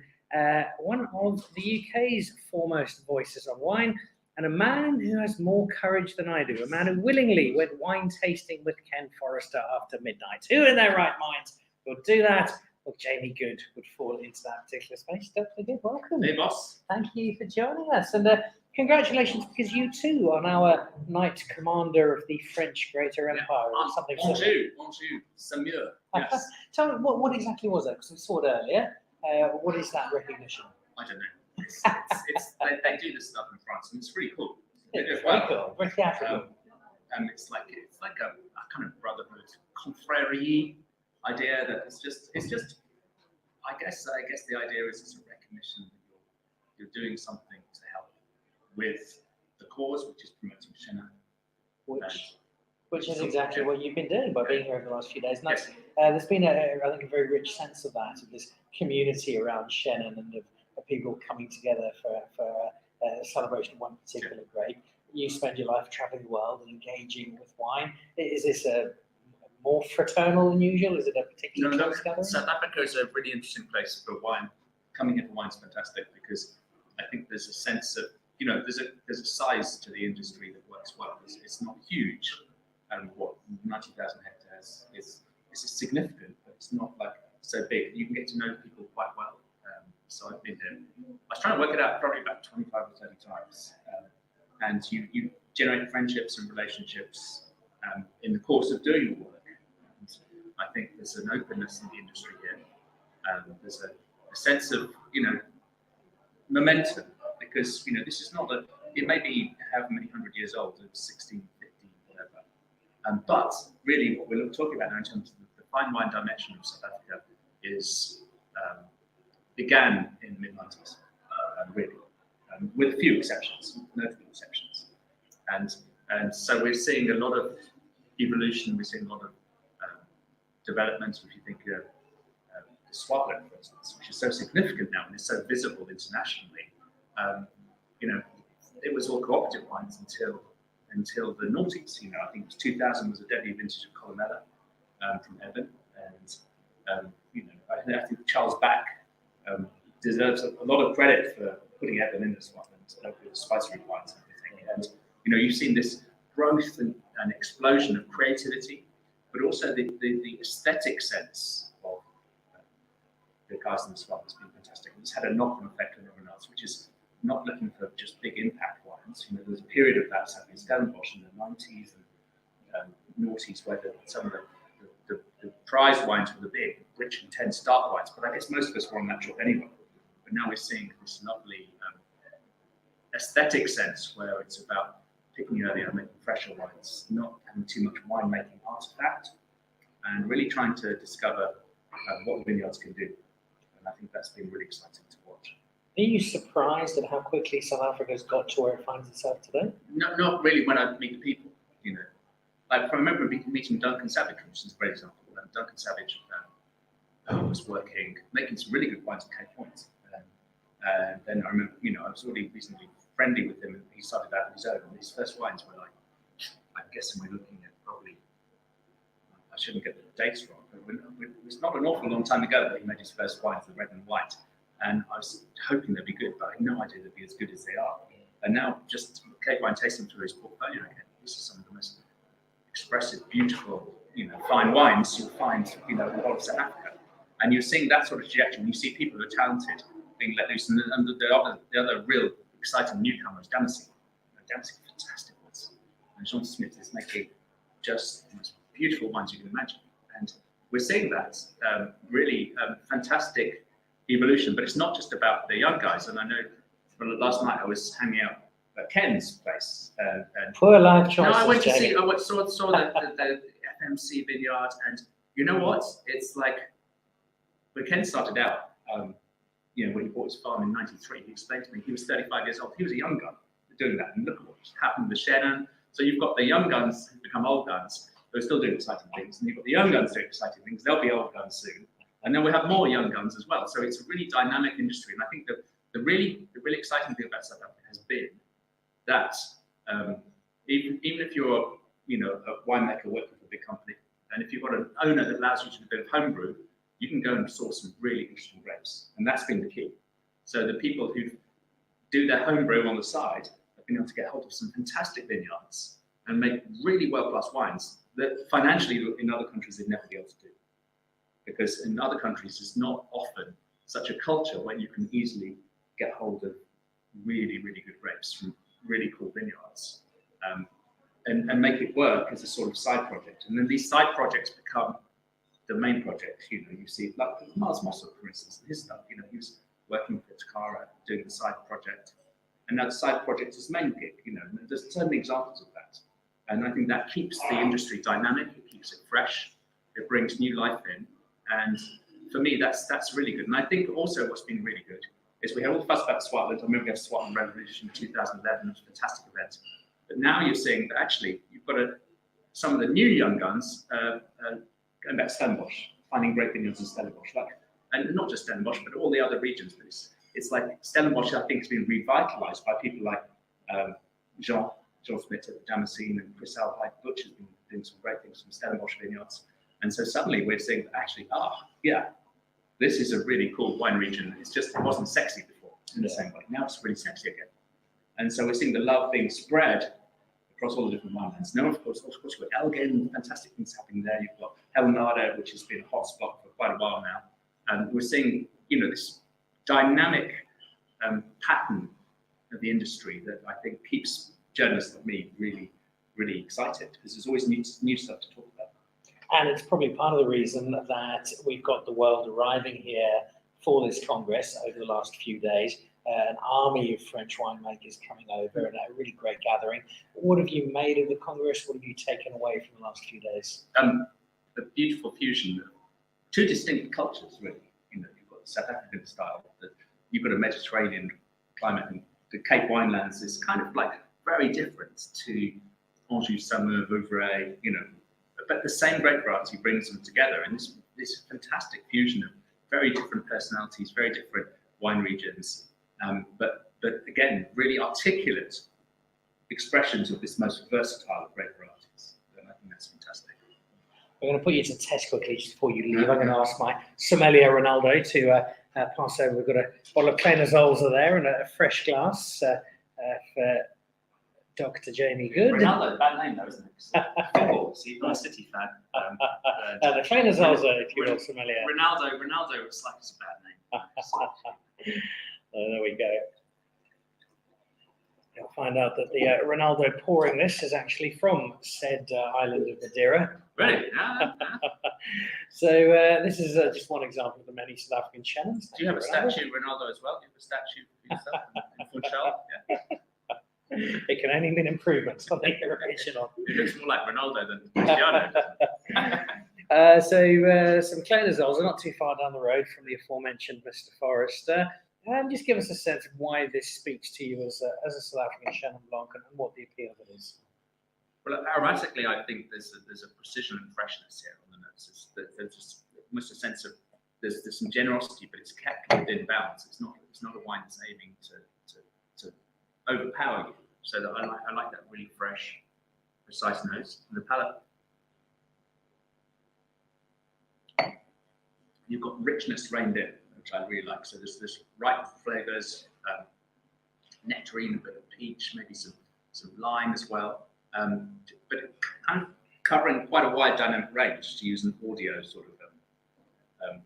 A: one of the UK's foremost voices on wine, and a man who has more courage than I do, a man who willingly went wine tasting with Ken Forrester after midnight. Who in their right mind would do that? Well, Jamie Good would fall into that particular space. Dr. Good, welcome.
F: Hey, boss.
A: Thank you for joining us. And congratulations, because you too are now a Knight Commander of the French Greater Empire, or something similar.
F: Bonjour, Samir. Yes.
A: Tell me, what exactly was that? Because we saw it earlier. What is that recognition?
F: I don't know. They do this stuff in France, and it's really cool.
A: It's very cool, very theatrical.
F: And it's like a kind of brotherhood, confrérie idea that it's just. I guess the idea is it's a recognition that you're doing something to help with the cause, which is promoting Chenin.
A: Which is exactly what you've been doing by being here over the last few days. And that's, there's been, I think, a very rich sense of that, of this community around Chenin and of people coming together for a celebration of one particular grape. You spend your life traveling the world and engaging with wine. Is this a more fraternal than usual? Is it a particular close gathering?
F: South Africa is a really interesting place for wine. Coming here for wine is fantastic because I think there's a sense of, there's a size to the industry that works well. It's not huge, and what 90,000 hectares is significant, but it's not like so big. You can get to know people quite well. So I've been there. I was trying to work it out probably about 25 or 30 times, and you generate friendships and relationships in the course of doing your work. And I think there's an openness in the industry here. There's a sense of momentum, because this is not it may be however many 100 years old, 16, 15, whatever. But really, what we're talking about now in terms of the fine wine dimension of South Africa is began in the mid-90s, really, with a few exceptions, notable exceptions, and so we're seeing a lot of evolution. We're seeing a lot of developments. If you think of the Swaziland, for instance, which is so significant now and is so visible internationally, it was all cooperative wines until the noughties. I think it was 2000 was a debut vintage of Columella from Evan, and I think Charles Back deserves a lot of credit for putting Evan in this one and with spicery wines and everything. And you've seen this growth and explosion of creativity, but also the aesthetic sense of the guys in the swamp has been fantastic. It's had a knock-on effect on everyone else, which is not looking for just big impact wines. There was a period of that happening in Stellenbosch in the 90s and noughties where some of the prize wines were the big, rich, intense, dark wines. But I guess most of us were on that trip anyway. But now we're seeing this lovely aesthetic sense where it's about picking earlier and making fresher wines, not having too much wine-making artifact, and really trying to discover what vineyards can do. And I think that's been really exciting to watch.
A: Are you surprised at how quickly South Africa's got to where it finds itself today?
F: No, not really when I meet the people, Like I remember meeting Duncan Savage, which is a great example. Duncan Savage was making some really good wines at Cape Point. And then I remember, I was already reasonably friendly with him, and he started out on his own. And his first wines were like, I'm guessing we're looking at probably, I shouldn't get the dates wrong, but it was not an awful long time ago that he made his first wines, the red and white. And I was hoping they'd be good, but I had no idea they'd be as good as they are. And now, just Cape Wine tasting through his portfolio again, this is some of the most expressive, beautiful, fine wines you'll find, in the whole of South Africa. And you're seeing that sort of trajectory when you see people who are talented being let loose. And the other real exciting newcomer is Damacy. Damacy, fantastic wines. And Jean Smith is making just the most beautiful wines you can imagine. And we're seeing that really fantastic evolution. But it's not just about the young guys. And I know last night I was hanging out at Ken's place.
A: Poor life choices.
F: No, I went to see. I saw the FMC vineyard, and you know what? It's like when Ken started out. When he bought his farm in '93, he explained to me he was 35 years old. He was a young gun doing that, and look at what happened with Chenin. So you've got the young guns who become old guns who are still doing exciting things, and you've got the young guns doing exciting things. They'll be old guns soon, and then we have more young guns as well. So it's a really dynamic industry, and I think that the really exciting thing about South Africa has been that even if you're a winemaker working for a big company, and if you've got an owner that allows you to do a bit of homebrew, you can go and source some really interesting grapes, and that's been the key. So the people who do their homebrew on the side have been able to get hold of some fantastic vineyards and make really world-class wines that financially in other countries they'd never be able to do. Because in other countries, it's not often such a culture where you can easily get hold of really, really good grapes from really cool vineyards and make it work as a sort of side project. And then these side projects become the main project. You know, you see, like Miles Mossel, for instance, his stuff, you know, he was working for Takara, doing the side project. And now the side project is main gig, you know, and there's so many examples of that. And I think that keeps the industry dynamic, it keeps it fresh, it brings new life in. And for me, that's really good. And I think also what's been really good is we had all the fuss about Swartland. I remember we had Swartland Revolution in 2011, it was a fantastic event. But now you're seeing that actually you've got some of the new young guns going back to Stellenbosch, finding great vineyards in Stellenbosch, and not just Stellenbosch, but all the other regions. But it's like Stellenbosch, I think, has been revitalized by people like John Smith at Damascene and Chris Alpine Butch has been doing some great things from Stellenbosch vineyards. And so suddenly we're seeing that actually, yeah, this is a really cool wine region. It wasn't sexy before in the same way. Now it's really sexy again. And so we're seeing the love being spread across all the different winelands. Now, of course, you've got Elgin, fantastic things happening there. You've got Helnada, which has been a hot spot for quite a while now. And we're seeing, you know, this dynamic pattern of the industry that I think keeps journalists like me really, really excited because there's always new stuff to talk about.
A: And it's probably part of the reason that we've got the world arriving here for this Congress over the last few days. An army of French winemakers coming over and a really great gathering. What have you made of the Congress? What have you taken away from the last few days?
F: A beautiful fusion of two distinct cultures, really. You know, you've got the South African style, you've got a Mediterranean climate, and the Cape Winelands is kind of like very different to Anjou, Saumur, Vouvray, you know, but the same grape variety brings them together, and this fantastic fusion of very different personalities, very different wine regions, but again, really articulate expressions of this most versatile of grape varieties. And I think that's fantastic.
A: I'm going to put you to test quickly just before you leave. I'm going to ask my sommelier Ronaldo to pass over. We've got a bottle of Clenazolza there and a fresh glass for Dr. Jamie Good.
F: Ronaldo, bad name though, isn't it? Football, so you're not a City fan.
A: The Clenazolza, if you're sommelier.
F: Ronaldo was like it's a bad name.
A: There we go. You'll find out that the Ronaldo pouring this is actually from said island of Madeira.
F: Really?
A: So this is just one example of the many South African Chenins.
F: Do you have a statue of Ronaldo as well? Do you have a statue for yourself in Funchal? Yeah.
A: It can only mean improvements on the original.
F: It looks more like Ronaldo than Cristiano.
A: So some Clenazolza, not too far down the road from the aforementioned Mr. Forrester. Just give us a sense of why this speaks to you as a South African Chenin Blanc and what the appeal of it is.
F: Well, aromatically, I think there's a precision and freshness here on the notes. There's just almost a sense of there's some generosity, but it's kept within bounds. It's not a wine that's aiming to overpower you. So that I like that really fresh, precise nose. And the palate, you've got richness reined in, which I really like. So there's this ripe flavors, nectarine, a bit of peach, maybe some lime as well. But kind of covering quite a wide dynamic range, to use an audio sort of,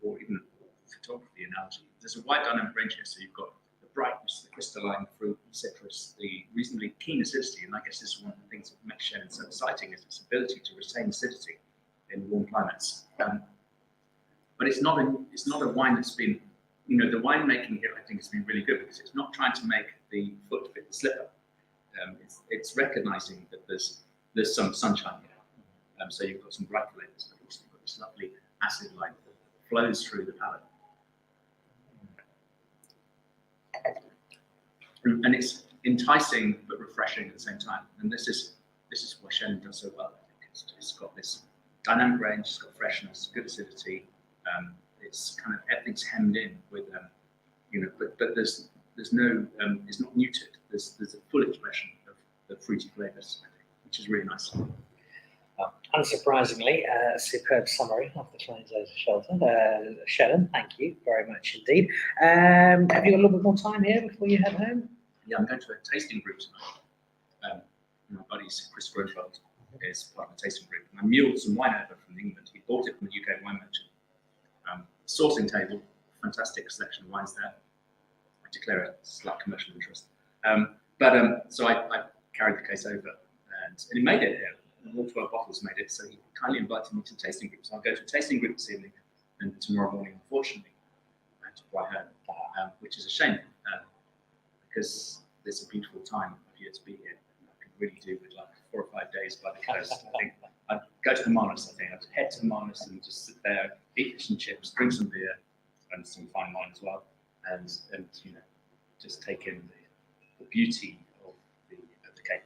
F: or even photography analogy. There's a wide dynamic range here. So you've got the brightness, the crystalline fruit, the citrus, the reasonably keen acidity. And I guess this is one of the things that makes Chenin so exciting is its ability to retain acidity in warm climates. But it's not a wine that's been, you know, the winemaking here I think has been really good because it's not trying to make the foot fit the slipper. It's recognizing that there's some sunshine here. So you've got some bright flavors, but also you've got this lovely acid light that flows through the palate. And it's enticing but refreshing at the same time. And this is what Chenin does so well. I think it's got this dynamic range, it's got freshness, good acidity. It's kind of everything's hemmed in with, you know, but there's no, it's not muted. There's a full expression of the fruity flavors, I think, which is really nice.
A: Unsurprisingly, a superb summary of the Clenazolza Chenin. Thank you very much indeed. Have you got a little bit more time here before you head home?
F: Yeah, I'm going to a tasting group tonight. my buddy's Chris Grunfeld is part of the tasting group. And I muled some wine over from England. He bought it from the UK wine merchant. Sourcing table, fantastic selection of wines there. I declare a slight commercial interest. So I carried the case over, and he made it here. All 12 bottles made it, so he kindly invited me to the tasting group. So I'll go to a tasting group this evening, and tomorrow morning, unfortunately, I have to fly home, which is a shame, because there's a beautiful time of year to be here. I could really do with like 4 or 5 days by the coast. I think I'd go to the Marnus. I think I'd head to the Marnus and just sit there, eat fish and chips, drink some beer, and some fine wine as well, and just take in the beauty of the Cape.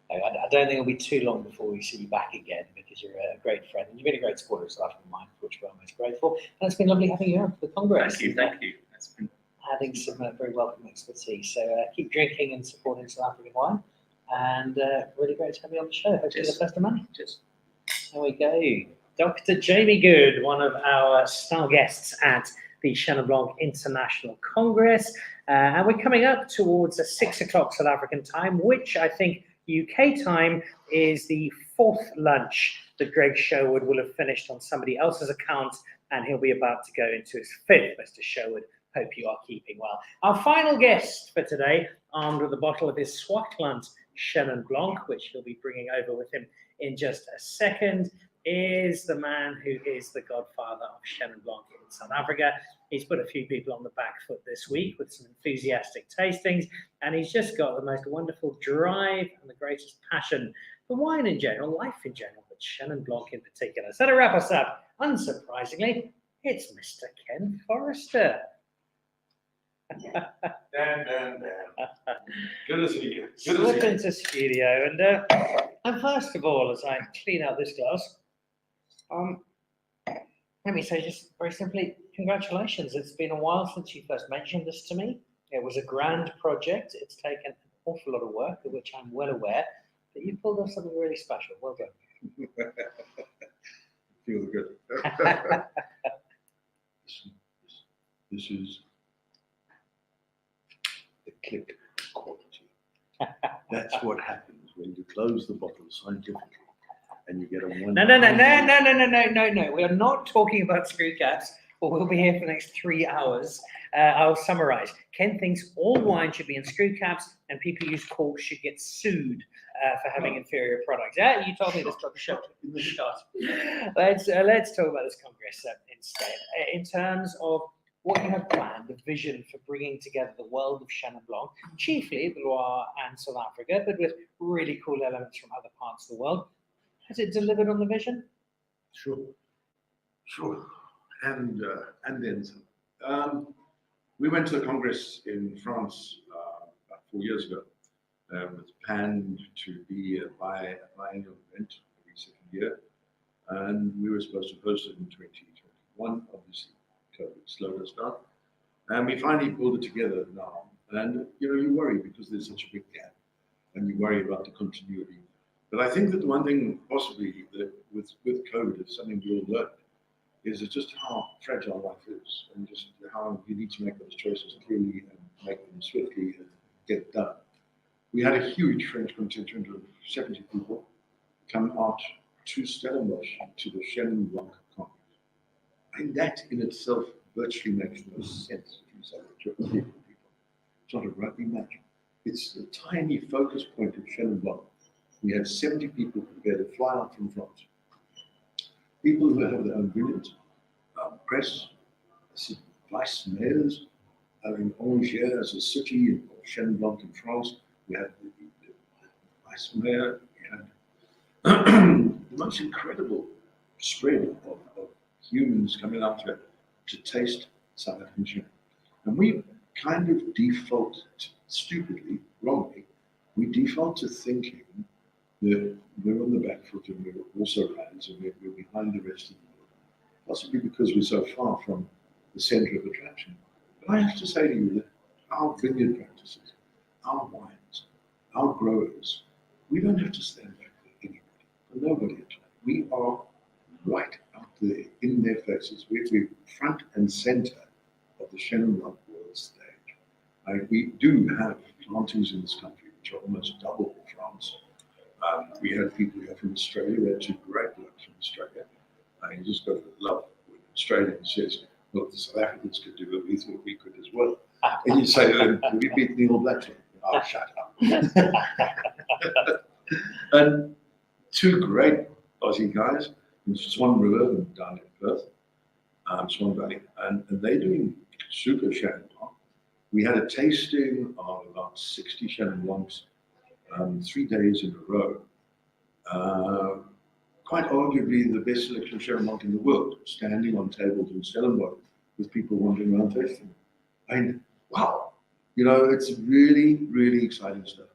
A: I don't think it'll be too long before we see you back again, because you're a great friend and you've been a great supporter of South African wine, for which we're most grateful. And it's been lovely having you on for the Congress.
F: Thank you. That's been
A: adding some very welcome expertise. So keep drinking and supporting South African wine, and really great to have you on the show. Hopefully the best of money.
F: Cheers.
A: There we go. Dr. Jamie Good, one of our star guests at the Chenin Blanc International Congress. And we're coming up towards 6 o'clock South African time, which I think UK time is the 4th lunch that Greg Sherwood will have finished on somebody else's account, and he'll be about to go into his 5th, Mr. Sherwood. Hope you are keeping well. Our final guest for today, armed with a bottle of his Swartland Chenin Blanc, which he'll be bringing over with him in just a second, is the man who is the godfather of Chenin Blanc in South Africa. He's put a few people on the back foot this week with some enthusiastic tastings, and he's just got the most wonderful drive and the greatest passion for wine in general, life in general, but Chenin Blanc in particular. So to wrap us up, unsurprisingly, it's Mr. Ken Forrester.
G: Dan. Good to see you.
A: Slip into studio, and first of all, as I clean out this glass, let me say just very simply, congratulations. It's been a while since you first mentioned this to me. It was a grand project. It's taken an awful lot of work, of which I'm well aware, but you pulled off something really special. Well done.
G: Feels good. This is the click quality. That's what happens when you close the bottle scientifically and you get a one.
A: No. We are not talking about screw caps, or we'll be here for the next 3 hours. I'll summarize. Ken thinks all wine should be in screw caps, and people who use corks should get sued for having inferior products. Yeah, you told me this, Dr. Shot. Let's talk about this Congress instead. In terms of what you have planned, the vision for bringing together the world of Chenin Blanc, chiefly the Loire and South Africa, but with really cool elements from other parts of the world. Has it delivered on the vision?
G: Sure. And then some. We went to the Congress in France about 4 years ago. It was planned to be a biannual event every second year, and we were supposed to host it in 2021. Obviously, COVID slowed us down, and we finally pulled it together now. And you worry because there's such a big gap, and you worry about the continuity. But I think that the one thing possibly that with COVID is something we all learned is just how fragile life is, and just how you need to make those choices clearly and make them swiftly and get it done. We had a huge French contingent of 70 people come out to Stellenbosch to the Chenin Blanc Congress. And that in itself virtually makes no sense if you say that you're people. It's not a rugby match. It's a tiny focus point of Chenin Blanc. We had 70 people prepared to fly out from France. People who have their own vineyards, press, vice mayors. In Angers as a city, in Chenin Blanc in France, we had the vice mayor. We had the most incredible spread of humans coming out to taste South African Chenin. And we kind of default, stupidly, wrongly, we default to thinking that we're on the back foot and we're also fans and we're behind the rest of the world. Possibly because we're so far from the center of attraction. But I have to say to you that our vineyard practices, our wines, our growers, we don't have to stand back for anybody, for nobody at all. We are right out there in their faces. We're front and center of the Chenin Blanc world stage. We do have plantings in this country which are almost double France. We had people here from Australia. We had two great blokes from Australia. You just got to love when an Australian says, look, the South Africans could do what we thought we could as well. And you say to them, we beat the All Blacks. Oh, shut up. And two great Aussie guys in Swan River and down in Perth, Swan Valley, and they're doing super Chenin Blanc. We had a tasting of about 60 Chenin Blancs 3 days in a row. Quite arguably the best selection of Chenin Blanc in the world, standing on tables in Stellenbosch with people wandering around tasting. I mean, wow, it's really, really exciting stuff.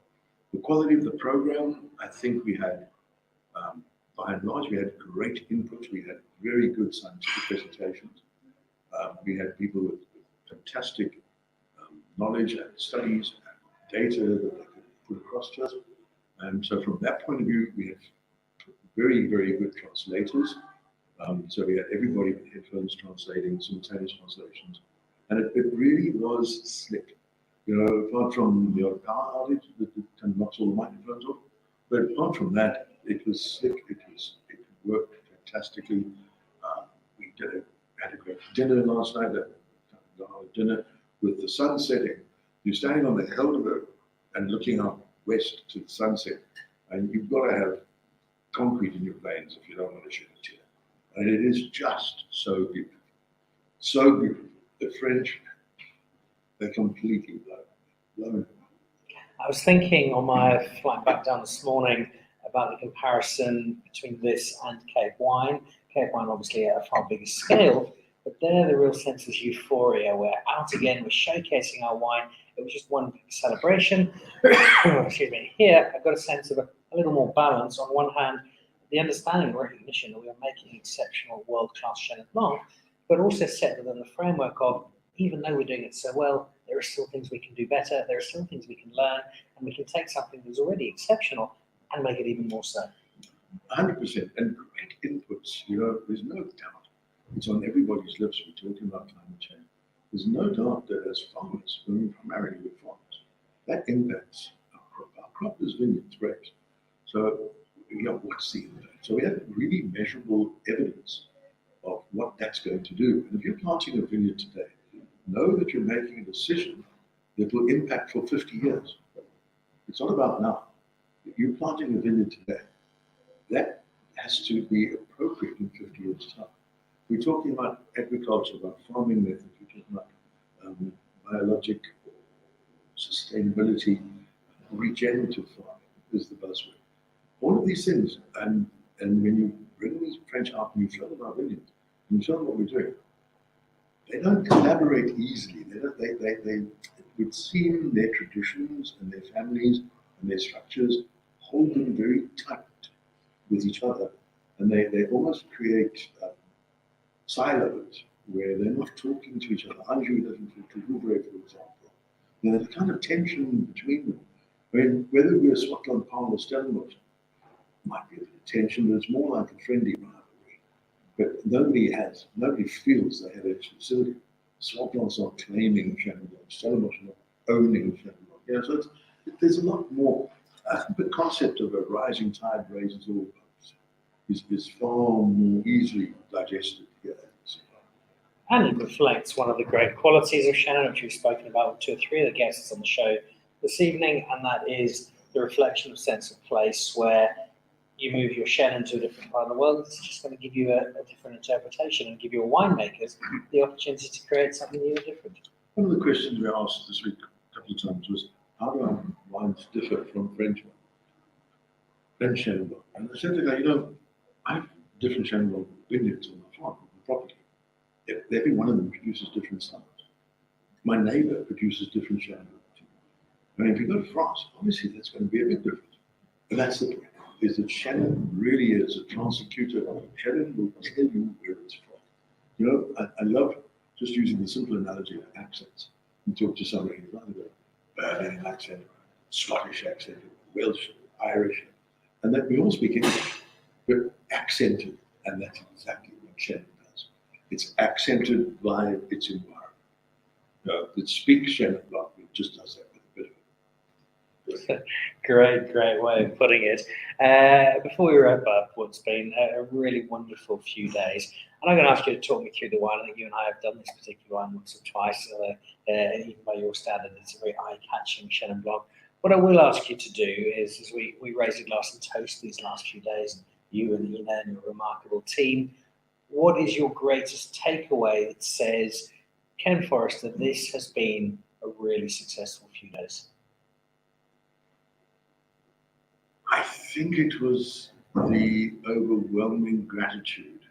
G: The quality of the program, I think we had, by and large, we had great input. We had very good scientific presentations. We had people with fantastic knowledge and studies and data that they could put across to us. And so from that point of view, we had very, very good translators. So we had everybody with headphones translating, simultaneous translations. And it really was slick. Apart from the power outage that knocks all the microphones off, but apart from that, it was slick. It worked fantastically. We had a great dinner last night. Dinner with the sun setting. You're standing on the Helderberg and looking out west to the sunset, and you've got to have concrete in your planes if you don't want to shed a tear. And it is just so beautiful. So beautiful. The French, they're completely blown.
A: I was thinking on my flight back down this morning about the comparison between this and Cape Wine. Cape Wine obviously at a far bigger scale, but there the real sense was euphoria. We're out again, we're showcasing our wine. It was just one big celebration. Excuse me. Here, I got a sense of a little more balance. On one hand, the understanding and recognition that we are making exceptional world-class Chenin Blanc, but also set within the framework of, even though we're doing it so well, there are still things we can do better, there are still things we can learn, and we can take something that's already exceptional and make it even more so.
G: 100%, and great inputs, there's no doubt. It's on everybody's lips. We're talking about climate change. There's no doubt that as farmers, primarily we're farmers, that impacts our crop. Our crop is vineyards, grapes. So, what's the impact? So we have really measurable evidence of what that's going to do. And if you're planting a vineyard today, know that you're making a decision that will impact for 50 years. It's not about now. If you're planting a vineyard today, that has to be appropriate in 50 years' time. We're talking about agriculture, about farming methods, we're talking about biologic sustainability, regenerative farming is the buzzword. All of these things, and when you bring these French out and you show them our vineyards, and you show them what we're doing, they don't collaborate easily. It would seem their traditions and their families and their structures hold them very tight with each other, and they almost create silos where they're not talking to each other. Anjou doesn't talk to Rouvray, for example. There's a kind of tension between them. I mean, whether we're Swartland, Palm, or Stellenbosch, might be a bit of tension, but it's more like a friendly rivalry. But nobody feels they have exclusivity. Swartland's not claiming Chenin Blanc, Stellenbosch not owning Chenin Blanc. So there's a lot more. The concept of a rising tide raises all boats is far more easily digested here.
A: And it reflects one of the great qualities of Chenin, which we've spoken about with 2 or 3 of the guests on the show this evening, and that is the reflection of sense of place, where you move your Chenin to a different part of the world. It's just going to give you a different interpretation and give your winemakers the opportunity to create something new and different.
G: One of the questions we asked this week a couple of times was, how do our wines differ from French wine? French Chenin Blanc. And I said to the guy, I have different Chenin Blanc vineyards on my farm, on the property. Every one of them produces different styles. My neighbor produces different Chenin Blanc. I mean, if you go to France, obviously that's going to be a big difference. But that's the point, is that Chenin really is a transecutor. Chenin will tell you where it's from. I love just using the simple analogy of accents. You talk to somebody who's either Berlin accent, Scottish accent, Welsh, Irish, and that we all speak English, but accented, and that's exactly what Chenin does. It's accented by its environment. It speaks Chenin Blanc, it just does that with a bit of
A: Great way of putting it. Before we wrap up, what's been a really wonderful few days, and I'm going to ask you to talk me through the wine. I think you and I have done this particular wine once or twice, even by your standard, it's a very eye-catching Chenin Blanc. What I will ask you to do is we raise a glass and toast these last few days, you and Ina and your remarkable team. What is your greatest takeaway that says, Ken Forrester, this has been a really successful few days?
G: I think it was the overwhelming gratitude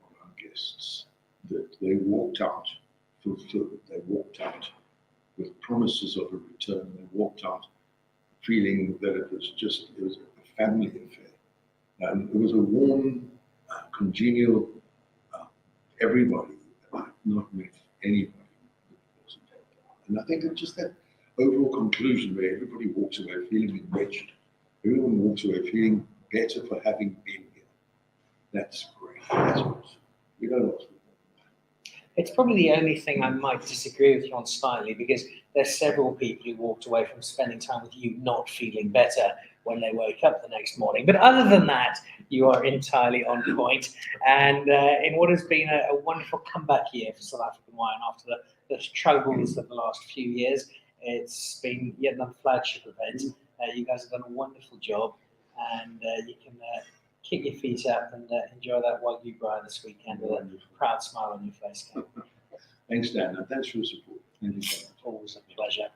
G: of our guests that they walked out fulfilled. They walked out with promises of a return. They walked out feeling that it was a family affair. It was a warm, congenial, everybody. I've not met anybody that wasn't there. And I think it's just that overall conclusion where everybody walks away feeling enriched. Everyone walks away feeling better for having been here. That's great. That's awesome. We don't ask for that.
A: It's probably the only thing I might disagree with you on slightly, because there's several people who walked away from spending time with you not feeling better when they woke up the next morning. But other than that, you are entirely on point. And in what has been a wonderful comeback year for South African wine after the struggles of the last few years, it's been yet another flagship event. You guys have done a wonderful job, and you can kick your feet up and enjoy that Wagyu braai this weekend with a proud smile on your face, Ken.
G: Thanks, Dan. And thanks for your support. Thank you so much.
A: Always a pleasure.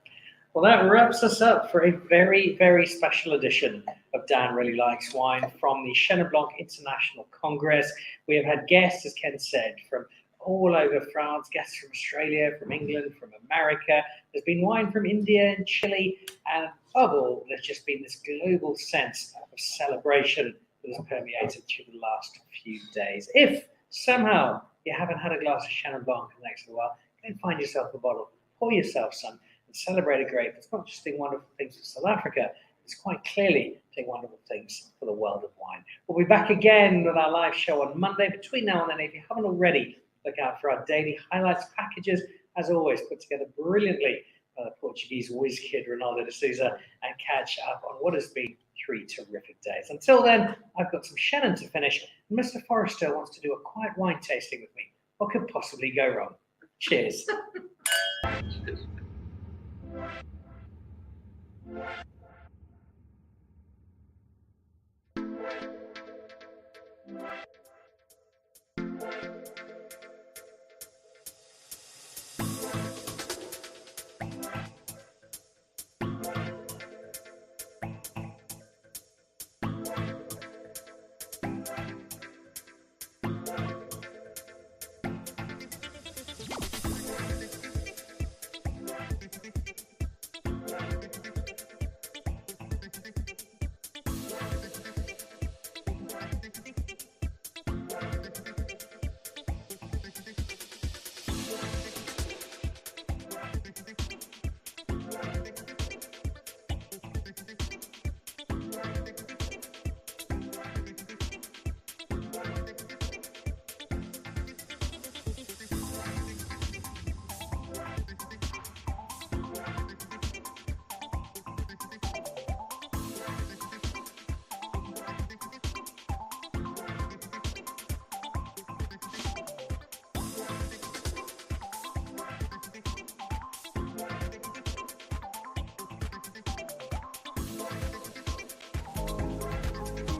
A: Well, that wraps us up for a very, very special edition of Dan Really Likes Wine from the Chenin Blanc International Congress. We have had guests, as Ken said, from all over France, guests from Australia, from England, from America. There's been wine from India and Chile, and above all, there's just been this global sense of celebration that has permeated through the last few days. If somehow you haven't had a glass of Chenin Blanc in the next little while, go and find yourself a bottle, pour yourself some, and celebrate a grape. It's not just doing wonderful things for South Africa, it's quite clearly doing wonderful things for the world of wine. We'll be back again with our live show on Monday. Between now and then, if you haven't already, look out for our daily highlights packages, as always, put together brilliantly by the Portuguese whiz kid Ronaldo de Souza, and catch up on what has been 3 terrific days. Until then, I've got some Chenin to finish, and Mr. Forrester wants to do a quiet wine tasting with me. What could possibly go wrong? Cheers.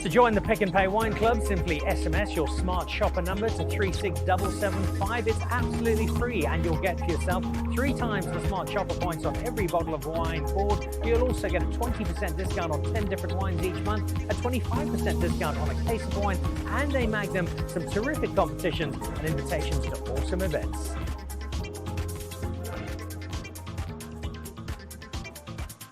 A: To join the Pick and Pay Wine Club, simply SMS your smart shopper number to 36775. It's absolutely free, and you'll get for yourself 3 times the smart shopper points on every bottle of wine poured. You'll also get a 20% discount on 10 different wines each month, a 25% discount on a case of wine, and a Magnum, some terrific competitions and invitations to awesome events.